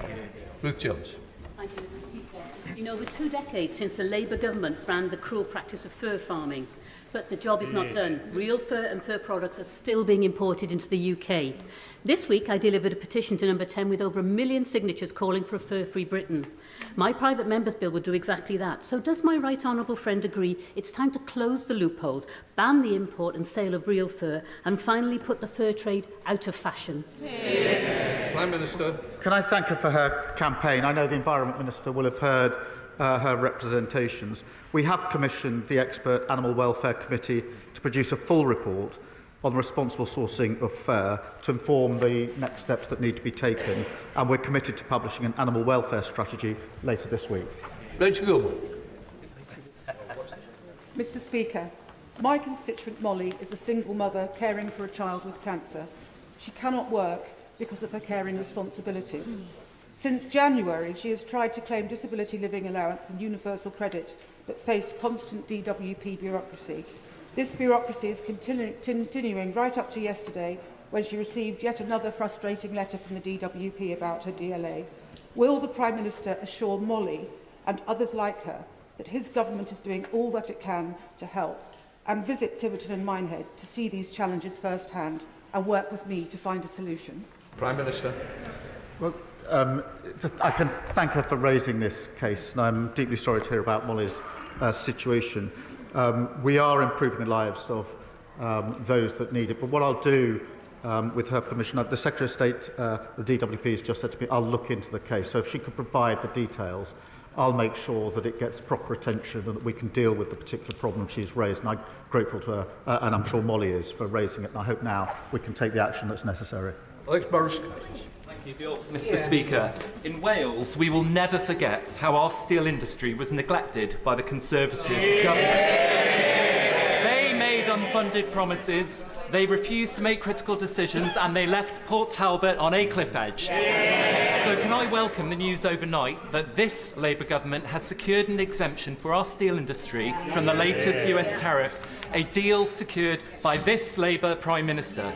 Ruth Jones. Thank you, Mr. Speaker. It's been over 2 decades since the Labour government banned the cruel practice of fur farming. But the job is not done. Real fur and fur products are still being imported into the UK. This week, I delivered a petition to Number 10 with over 1 million signatures calling for a fur-free Britain. My private member's bill would do exactly that. So does my right honourable friend agree it's time to close the loopholes, ban the import and sale of real fur, and finally put the fur trade out of fashion? Prime Minister. Can I thank her for her campaign? I know the Environment Minister will have heard her representations. We have commissioned the Expert Animal Welfare Committee to produce a full report on responsible sourcing of fur to inform the next steps that need to be taken, and we're committed to publishing an animal welfare strategy later this week. Rachel Reeves. Mr. Speaker, my constituent Molly is a single mother caring for a child with cancer. She cannot work because of her caring responsibilities. Since January, she has tried to claim disability living allowance and universal credit, but faced constant DWP bureaucracy. This bureaucracy is continuing right up to yesterday, when she received yet another frustrating letter from the DWP about her DLA. Will the Prime Minister assure Molly and others like her that his government is doing all that it can to help, and visit Tiverton and Minehead to see these challenges firsthand and work with me to find a solution? Prime Minister. Well, I can thank her for raising this case, and I'm deeply sorry to hear about Molly's situation. We are improving the lives of those that need it, but what I'll do, with her permission, the Secretary of State, the DWP, has just said to me, I'll look into the case. So if she could provide the details, I'll make sure that it gets proper attention and that we can deal with the particular problem she's raised. And I'm grateful to her, and I'm sure Molly is, for raising it. And I hope now we can take the action that's necessary. Alex Burrows. Mr. Speaker, in Wales, we will never forget how our steel industry was neglected by the Conservative government. They made unfunded promises, they refused to make critical decisions, and they left Port Talbot on a cliff edge. So can I welcome the news overnight that this Labour government has secured an exemption for our steel industry from the latest US tariffs, a deal secured by this Labour Prime Minister.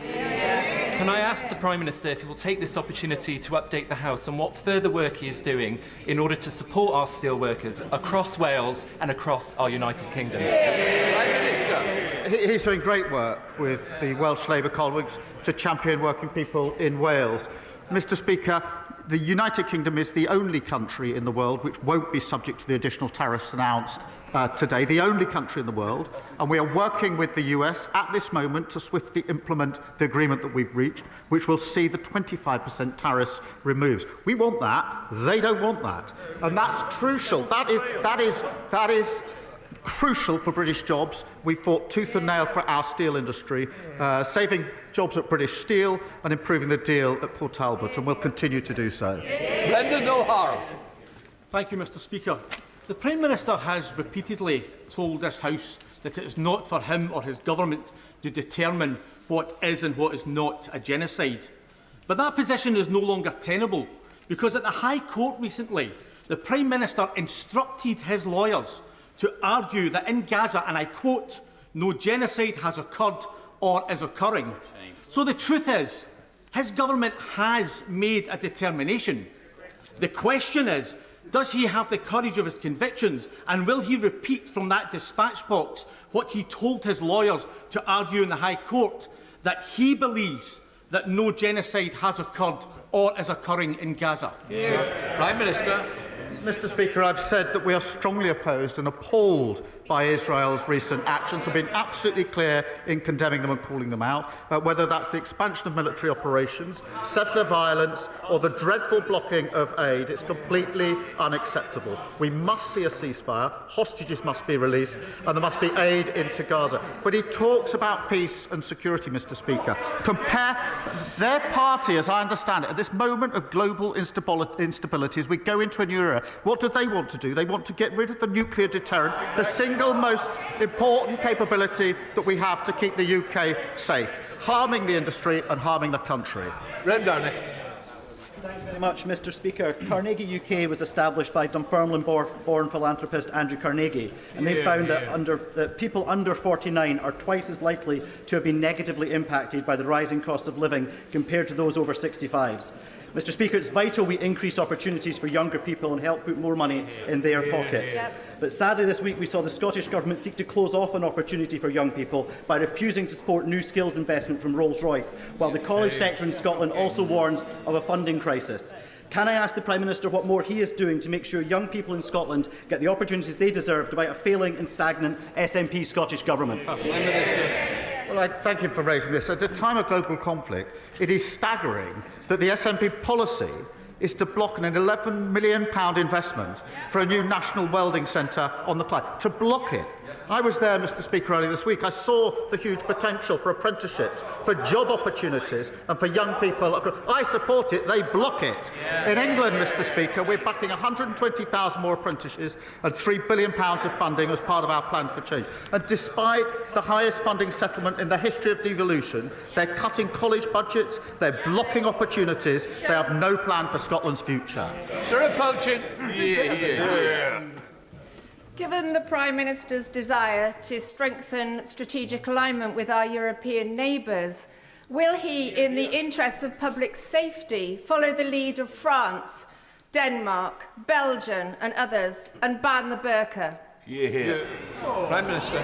Can I ask the Prime Minister if he will take this opportunity to update the House on what further work he is doing in order to support our steel workers across Wales and across our United Kingdom? Prime Minister. He's doing great work with the Welsh Labour colleagues to champion working people in Wales. Mr. Speaker, the United Kingdom is the only country in the world which won't be subject to the additional tariffs announced today, the only country in the world, and we are working with the US at this moment to swiftly implement the agreement that we've reached, which will see the 25% tariffs removed. We want that, they don't want that, and that's crucial. That is crucial for British jobs. We fought tooth and nail for our steel industry, saving jobs at British Steel and improving the deal at Port Talbot, and we'll continue to do so. Brendan O'Hara. Thank you, Mr. Speaker. The Prime Minister has repeatedly told this House that it is not for him or his government to determine what is and what is not a genocide. But that position is no longer tenable, because at the High Court recently, the Prime Minister instructed his lawyers to argue that in Gaza, and I quote, "no genocide has occurred or is occurring." So the truth is, his government has made a determination. The question is, does he have the courage of his convictions, and will he repeat from that dispatch box what he told his lawyers to argue in the High Court, that he believes that no genocide has occurred or is occurring in Gaza? Prime Minister. Mr. Speaker, I've said that we are strongly opposed and appalled by Israel's recent actions. I've been absolutely clear in condemning them and calling them out, whether that's the expansion of military operations, settler violence, or the dreadful blocking of aid. It's completely unacceptable. We must see a ceasefire, hostages must be released, and there must be aid into Gaza. But he talks about peace and security, Mr. Speaker. Compare their party, as I understand it, at this moment of global instability, as we go into a new era. What do they want to do? They want to get rid of the nuclear deterrent, the single most important capability that we have to keep the UK safe, harming the industry and harming the country. Rem Downey. Thank you very much, Mr. Speaker. Carnegie UK was established by Dunfermline-born philanthropist Andrew Carnegie, and they found that people under 49 are twice as likely to have been negatively impacted by the rising cost of living compared to those over 65s. Mr. Speaker, it's vital we increase opportunities for younger people and help put more money in their pocket. But sadly this week we saw the Scottish Government seek to close off an opportunity for young people by refusing to support new skills investment from Rolls-Royce, while the college sector in Scotland also warns of a funding crisis. Can I ask the Prime Minister what more he is doing to make sure young people in Scotland get the opportunities they deserve despite a failing and stagnant SNP Scottish Government? Prime Minister. Well, I thank him for raising this. At a time of global conflict, it is staggering that the SNP policy is to block an £11 million investment for a new national welding centre on the Clyde. To block it. I was there, Mr. Speaker, earlier this week. I saw the huge potential for apprenticeships, for job opportunities and for young people. I support it, they block it. In England, Mr. Speaker, we're backing 120,000 more apprentices and £3 billion of funding as part of our plan for change. And despite the highest funding settlement in the history of devolution, they're cutting college budgets, they're blocking opportunities, they have no plan for Scotland's future. Sir Poachin. Given the Prime Minister's desire to strengthen strategic alignment with our European neighbours, will he, in the interests of public safety, follow the lead of France, Denmark, Belgium and others and ban the burqa? Prime Minister.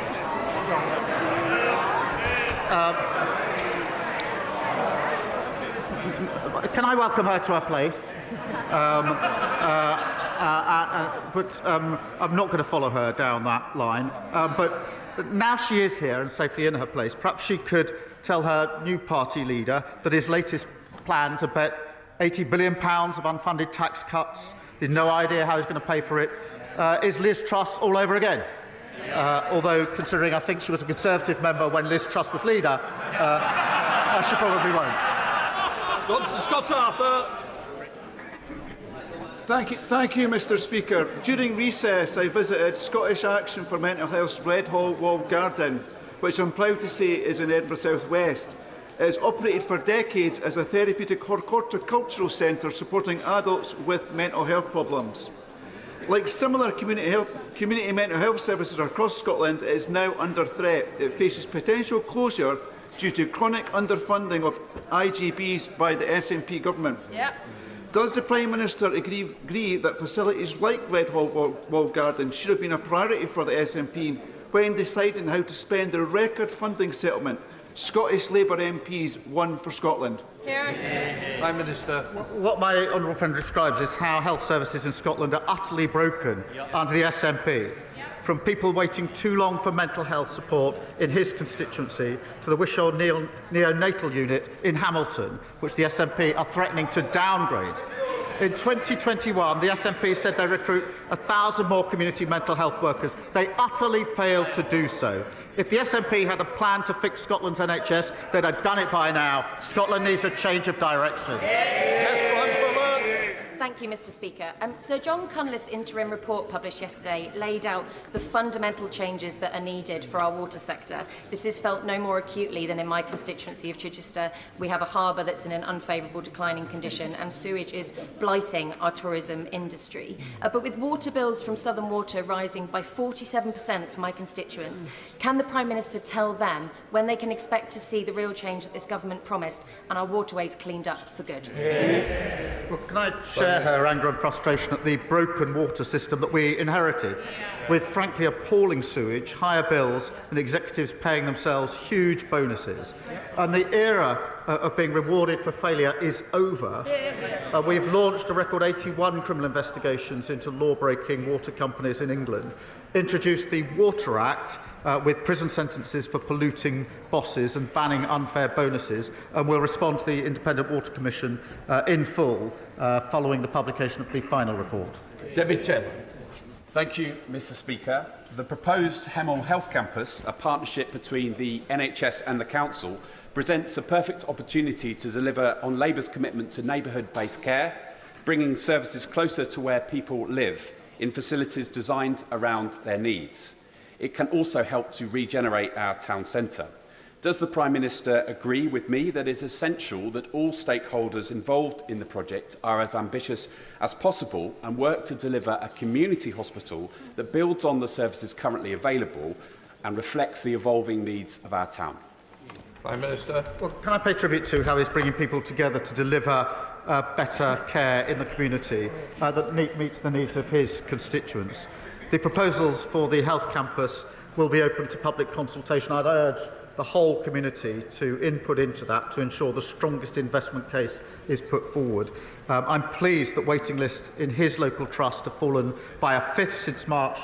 Can I welcome her to her place? But I'm not going to follow her down that line. But now she is here and safely in her place, perhaps she could tell her new party leader that his latest plan to bet £80 billion of unfunded tax cuts, with no idea how he's going to pay for it, is Liz Truss all over again. Although, considering I think she was a Conservative member when Liz Truss was leader, she probably won't. Dr. Scott Arthur. Thank you, Mr Speaker. During recess, I visited Scottish Action for Mental Health's Red Hall Walled Garden, which I'm proud to say is in Edinburgh South West. It has operated for decades as a therapeutic horticultural centre supporting adults with mental health problems. Like similar community mental health services across Scotland, it is now under threat. It faces potential closure due to chronic underfunding of IGBs by the SNP government. Yep. Does the Prime Minister agree that facilities like Red Hall Walled Garden should have been a priority for the SNP when deciding how to spend the record funding settlement Scottish Labour MPs won for Scotland? Prime Minister. What my honourable friend describes is how health services in Scotland are utterly broken under the SNP. From people waiting too long for mental health support in his constituency to the Wishaw neonatal unit in Hamilton, which the SNP are threatening to downgrade. In 2021, the SNP said they recruit 1,000 more community mental health workers. They utterly failed to do so. If the SNP had a plan to fix Scotland's NHS, they'd have done it by now. Scotland needs a change of direction. Thank you, Mr Speaker. Sir John Cunliffe's interim report published yesterday laid out the fundamental changes that are needed for our water sector. This is felt no more acutely than in my constituency of Chichester. We have a harbour that's in an unfavourable declining condition and sewage is blighting our tourism industry. But with water bills from Southern Water rising by 47% for my constituents, can the Prime Minister tell them when they can expect to see the real change that this government promised and our waterways cleaned up for good? Well, can I share her anger and frustration at the broken water system that we inherited, with frankly appalling sewage, higher bills and executives paying themselves huge bonuses. And the era of being rewarded for failure is over. We've launched a record 81 criminal investigations into law-breaking water companies in England, introduced the Water Act with prison sentences for polluting bosses and banning unfair bonuses, and will respond to the Independent Water Commission in full following the publication of the final report. David Taylor. Thank you, Mr Speaker. The proposed Hemel Health Campus, a partnership between the NHS and the Council, presents a perfect opportunity to deliver on Labour's commitment to neighbourhood-based care, bringing services closer to where people live, in facilities designed around their needs. It can also help to regenerate our town centre. Does the Prime Minister agree with me that it is essential that all stakeholders involved in the project are as ambitious as possible and work to deliver a community hospital that builds on the services currently available and reflects the evolving needs of our town? Prime Minister. Well, can I pay tribute to how he's bringing people together to deliver better care in the community that meets the needs of his constituents. The proposals for the health campus will be open to public consultation. I'd urge the whole community to input into that to ensure the strongest investment case is put forward. I'm pleased that waiting lists in his local trust have fallen by a fifth since March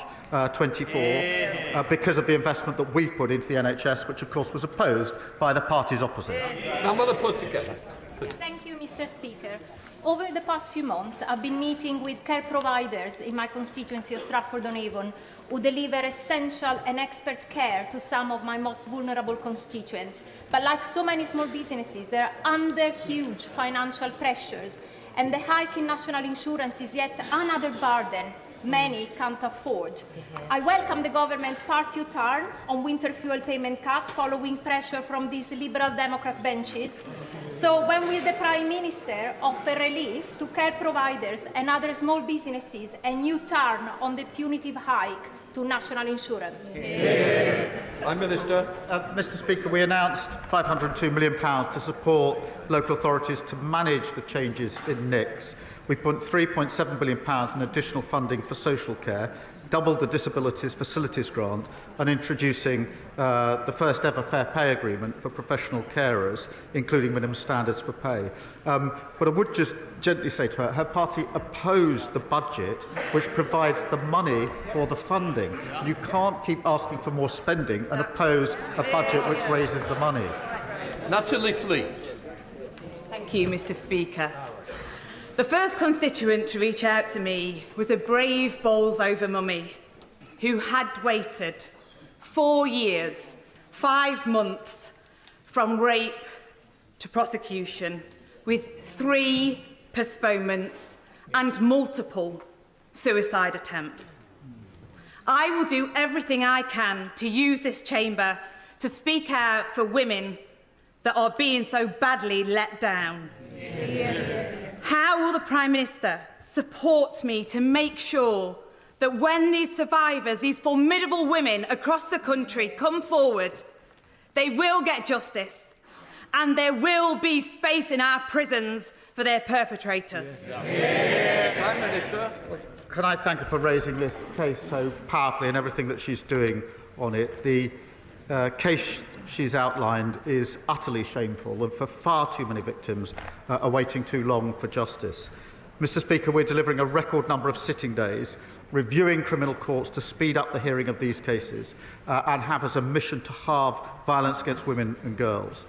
24 because of the investment that we've put into the NHS, which of course was opposed by the parties opposite. I'm going to put together. Thank you, Mr Speaker. Over the past few months, I've been meeting with care providers in my constituency of Stratford-on-Avon who deliver essential and expert care to some of my most vulnerable constituents. But like so many small businesses, they're under huge financial pressures, and the hike in national insurance is yet another burden many can't afford. I welcome the government party U-turn on winter fuel payment cuts following pressure from these Liberal Democrat benches. So when will the Prime Minister offer relief to care providers and other small businesses and U-turn on the punitive hike to national insurance? Prime Minister. Mr Speaker, we announced £502 million to support local authorities to manage the changes in NICs. We put £3.7 billion in additional funding for social care, doubled the disabilities facilities grant, and introducing the first ever fair pay agreement for professional carers, including minimum standards for pay. But I would just gently say to her, her party opposed the budget which provides the money for the funding. You can't keep asking for more spending and oppose a budget which raises the money. Natalie Fleet. Thank you, Mr Speaker. The first constituent to reach out to me was a brave bowls-over mummy who had waited 4 years, 5 months from rape to prosecution, with 3 postponements and multiple suicide attempts. I will do everything I can to use this chamber to speak out for women that are being so badly let down. How will the Prime Minister support me to make sure that when these survivors, these formidable women across the country come forward, they will get justice and there will be space in our prisons for their perpetrators? Prime Minister. Can I thank her for raising this case so powerfully and everything that she's doing on it? The case she's outlined is utterly shameful, and for far too many victims are waiting too long for justice. Mr. Speaker, we're delivering a record number of sitting days, reviewing criminal courts to speed up the hearing of these cases and have as a mission to halve violence against women and girls.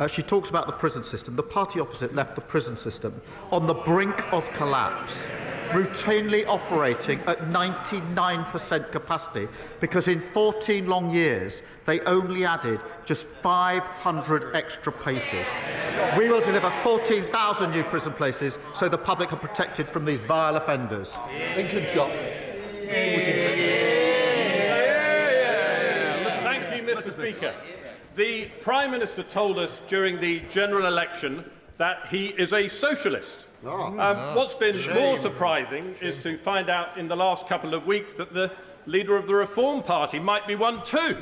She talks about the prison system. The party opposite left the prison system on the brink of collapse, routinely operating at 99% capacity because in 14 long years they only added just 500 extra places. We will deliver 14,000 new prison places so the public are protected from these vile offenders. Thank you, John. Thank you, Mr. Speaker. The Prime Minister told us during the general election that he is a socialist. What's been more surprising is to find out in the last couple of weeks that the leader of the Reform Party might be one too.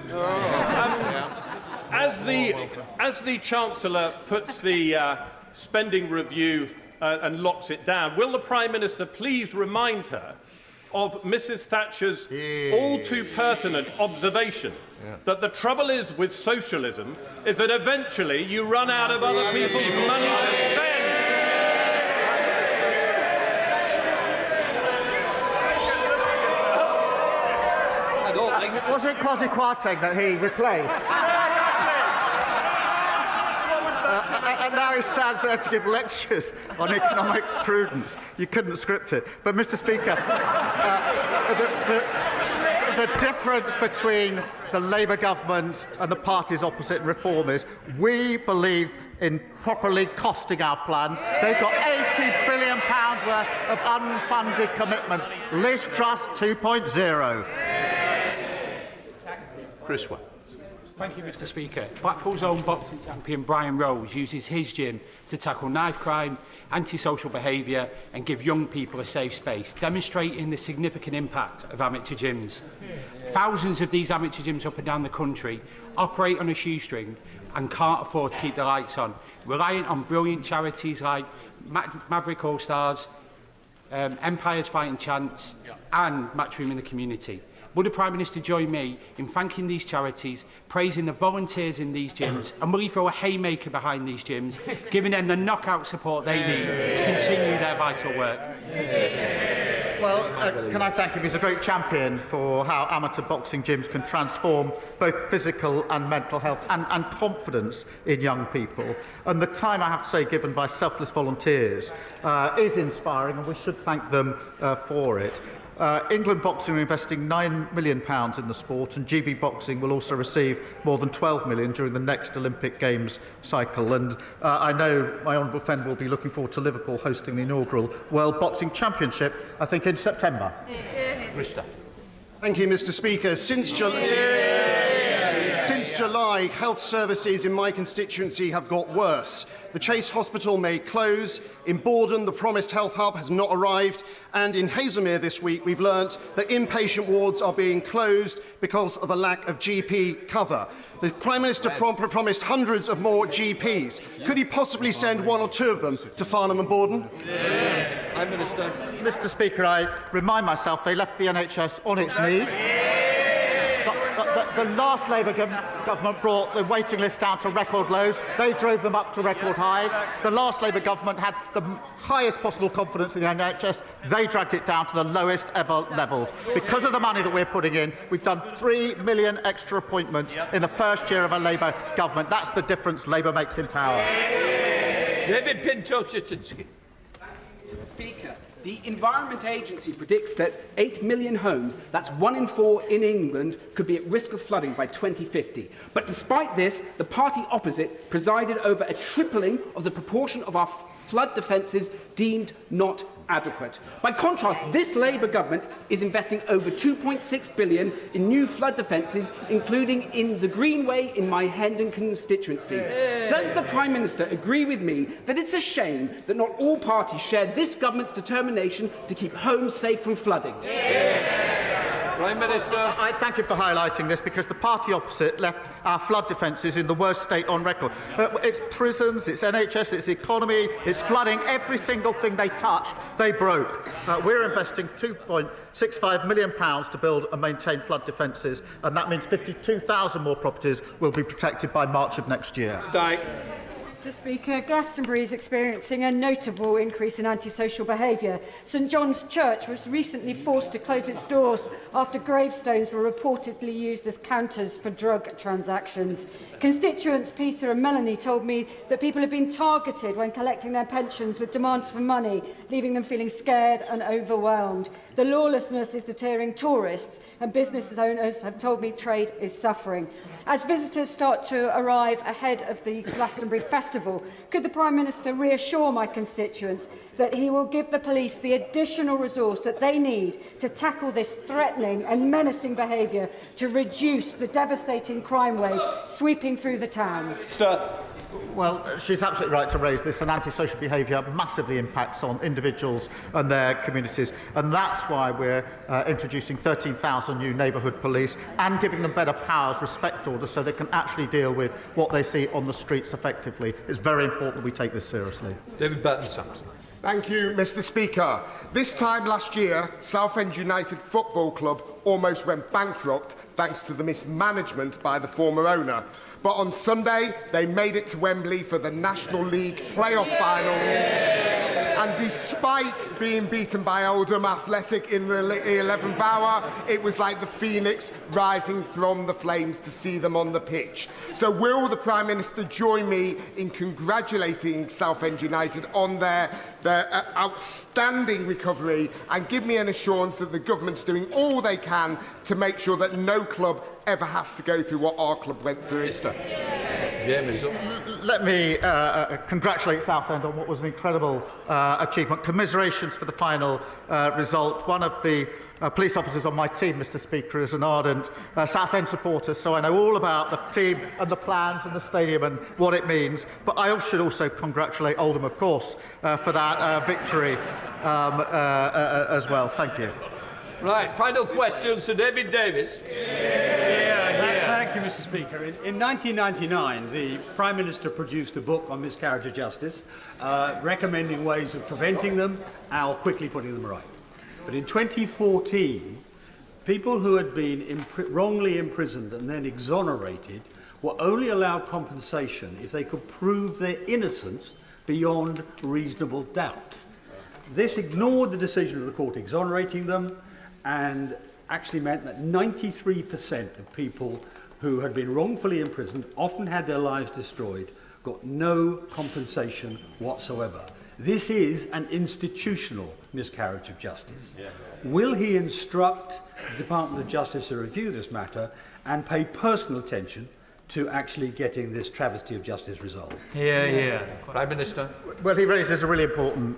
As the Chancellor puts the spending review and locks it down, will the Prime Minister please remind her of Mrs Thatcher's all too pertinent observation that the trouble is with socialism is that eventually you run out of other people's money to spend. Was it Kwasi Kwarteng that he replaced? And now he stands there to give lectures on economic prudence. You couldn't script it. But, Mr. Speaker, the difference between the Labour government and the parties opposite Reform is we believe in properly costing our plans. They've got £80 billion worth of unfunded commitments. Liz Truss 2.0. Chris Webb. Thank you, Mr. Speaker. Blackpool's own boxing champion Brian Rose uses his gym to tackle knife crime, antisocial behaviour and give young people a safe space, demonstrating the significant impact of amateur gyms. Thousands of these amateur gyms up and down the country operate on a shoestring and can't afford to keep the lights on, reliant on brilliant charities like Maverick All-Stars, Empire's Fighting Chance and Matchroom in the Community. Would the Prime Minister join me in thanking these charities, praising the volunteers in these gyms, and will he throw a haymaker behind these gyms, giving them the knockout support they need to continue their vital work? Well, can I thank him? He's a great champion for how amateur boxing gyms can transform both physical and mental health and confidence in young people. And the time, I have to say, given by selfless volunteers is inspiring, and we should thank them for it. England Boxing are investing £9 million in the sport, and GB Boxing will also receive more than £12 million during the next Olympic Games cycle. And I know my honourable friend will be looking forward to Liverpool hosting the inaugural World Boxing Championship, I think, in September. Thank you, Mr. Speaker. Since July, health services in my constituency have got worse. The Chase Hospital may close. In Borden, the promised health hub has not arrived. And in Haslemere this week, we've learnt that inpatient wards are being closed because of a lack of GP cover. The Prime Minister promised hundreds of more GPs. Could he possibly send one or two of them to Farnham and Borden? Prime Minister. Mr. Speaker, I remind myself they left the NHS on its knees. The last Labour government brought the waiting list down to record lows. They drove them up to record highs. The last Labour government had the highest possible confidence in the NHS. They dragged it down to the lowest ever levels. Because of the money that we're putting in, we've done 3 million extra appointments in the first year of a Labour government. That's the difference Labour makes in power. David Pinto-Chichinsky. Mr. Speaker, the Environment Agency predicts that 8 million homes, that's 1 in 4 in England, could be at risk of flooding by 2050. But despite this, the party opposite presided over a tripling of the proportion of our flood defences deemed not adequate. By contrast, this Labour government is investing over £2.6 billion in new flood defences, including in the Greenway in my Hendon constituency. Does the Prime Minister agree with me that it's a shame that not all parties share this government's determination to keep homes safe from flooding? Prime Minister. I thank you for highlighting this, because the party opposite left our flood defences in the worst state on record. It's prisons, it's NHS, it's the economy, it's flooding. Every single thing they touched, they broke. We're investing £2.65 million to build and maintain flood defences, and that means 52,000 more properties will be protected by March of next year. Mr Speaker, Glastonbury is experiencing a notable increase in antisocial behaviour. St John's Church was recently forced to close its doors after gravestones were reportedly used as counters for drug transactions. Constituents Peter and Melanie told me that people have been targeted when collecting their pensions with demands for money, leaving them feeling scared and overwhelmed. The lawlessness is deterring tourists, and business owners have told me trade is suffering. As visitors start to arrive ahead of the Glastonbury Festival, could the Prime Minister reassure my constituents that he will give the police the additional resource that they need to tackle this threatening and menacing behaviour to reduce the devastating crime wave sweeping through the town? Well, she's absolutely right to raise this, and antisocial behaviour massively impacts on individuals and their communities, and that's why we're introducing 13,000 new neighbourhood police and giving them better powers, respect orders, so they can actually deal with what they see on the streets effectively. It's very important that we take this seriously. David Burton-Sampson. Thank you, Mr Speaker. This time last year, Southend United Football Club almost went bankrupt thanks to the mismanagement by the former owner. But on Sunday, they made it to Wembley for the National League playoff finals. And despite being beaten by Oldham Athletic in the 11th hour, it was like the phoenix rising from the flames to see them on the pitch. So will the Prime Minister join me in congratulating Southend United on their outstanding recovery, and give me an assurance that the government's doing all they can to make sure that no club ever has to go through what our club went through? Let me congratulate Southend on what was an incredible achievement. Commiserations for the final result. One of the police officers on my team, Mr Speaker, is an ardent Southend supporter, so I know all about the team and the plans and the stadium and what it means. But I should also congratulate Oldham, of course, for that victory as well. Thank you. Right, final question, Sir David Davis. Thank you, Mr Speaker. In 1999, the Prime Minister produced a book on miscarriage of justice, recommending ways of preventing them or quickly putting them right. But in 2014, people who had been wrongly imprisoned and then exonerated were only allowed compensation if they could prove their innocence beyond reasonable doubt. This ignored the decision of the court exonerating them, and actually meant that 93% of people who had been wrongfully imprisoned, often had their lives destroyed, got no compensation whatsoever. This is an institutional miscarriage of justice. Will he instruct the Department of Justice to review this matter and pay personal attention to actually getting this travesty of justice resolved? Prime Minister. Well, he raises a really important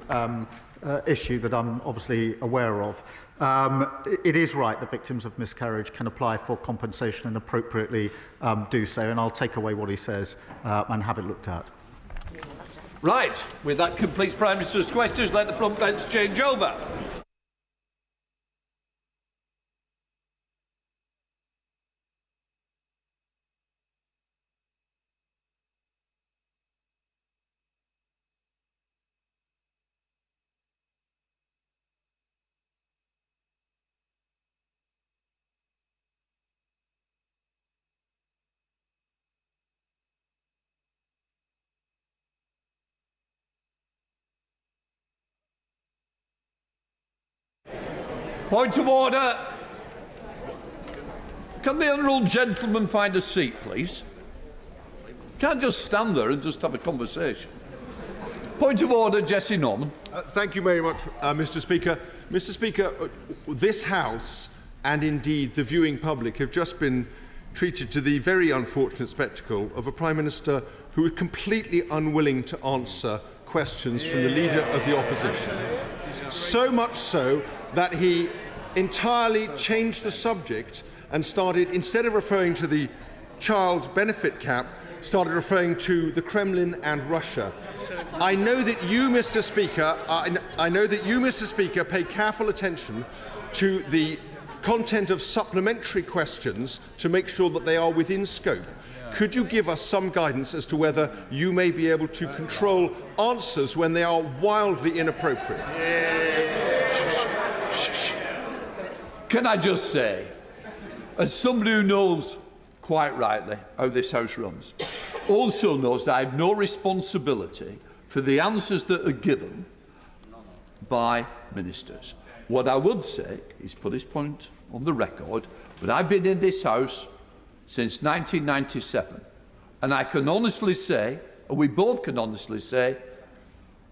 issue that I'm obviously aware of. It is right that victims of miscarriage can apply for compensation and appropriately do so, and I'll take away what he says and have it looked at. Right, with that completes Prime Minister's questions. Let the front bench change over. Point of order. Can the honourable gentleman find a seat, please? Can't just stand there and just have a conversation. Point of order, Jesse Norman. Thank you very much, Mr Speaker. Mr Speaker, this House and indeed the viewing public have just been treated to the very unfortunate spectacle of a Prime Minister who is completely unwilling to answer questions from the Leader of the Opposition. So much so that he entirely changed the subject and started, instead of referring to the child benefit cap, started referring to the Kremlin and Russia. I know that you, Mr. Speaker, pay careful attention to the content of supplementary questions to make sure that they are within scope. Could you give us some guidance as to whether you may be able to control answers when they are wildly inappropriate? Can I just say, as somebody who knows quite rightly how this House runs, also knows that I have no responsibility for the answers that are given by ministers. What I would say is put his point on the record, but I've been in this House since 1997, and I can honestly say, and we both can honestly say,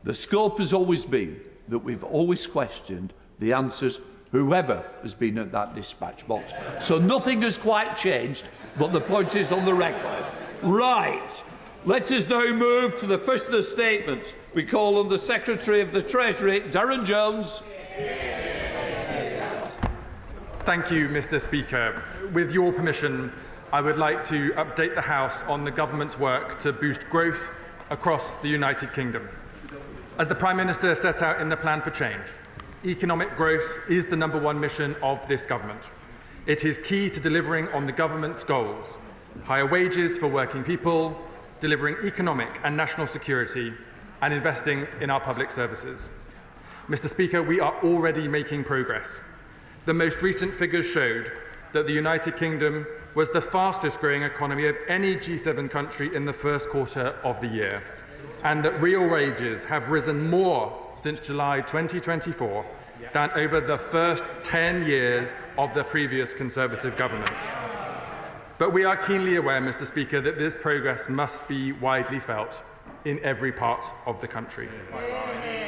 the scope has always been that we've always questioned the answers whoever has been at that dispatch box. So nothing has quite changed, but the point is on the record. Right. Let us now move to the first of the statements. We call on the Secretary of the Treasury, Darren Jones. Thank you, Mr. Speaker. With your permission, I would like to update the House on the government's work to boost growth across the United Kingdom. As the Prime Minister set out in the Plan for Change, economic growth is the #1 mission of this government. It is key to delivering on the government's goals: higher wages for working people, delivering economic and national security, and investing in our public services. Mr. Speaker, we are already making progress. The most recent figures showed that the United Kingdom was the fastest growing economy of any G7 country in the first quarter of the year, and that real wages have risen more since July 2024 than over the first 10 years of the previous Conservative government. But we are keenly aware, Mr. Speaker, that this progress must be widely felt in every part of the country.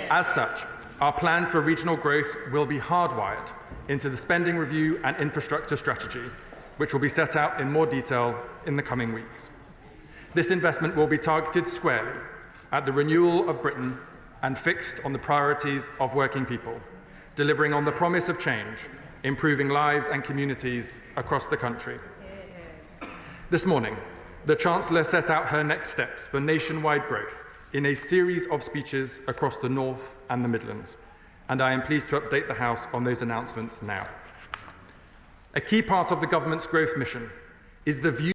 As such, our plans for regional growth will be hardwired into the spending review and infrastructure strategy, which will be set out in more detail in the coming weeks. This investment will be targeted squarely at the renewal of Britain and fixed on the priorities of working people, delivering on the promise of change, improving lives and communities across the country. This morning, the Chancellor set out her next steps for nationwide growth in a series of speeches across the North and the Midlands, and I am pleased to update the House on those announcements now. A key part of the government's growth mission is the view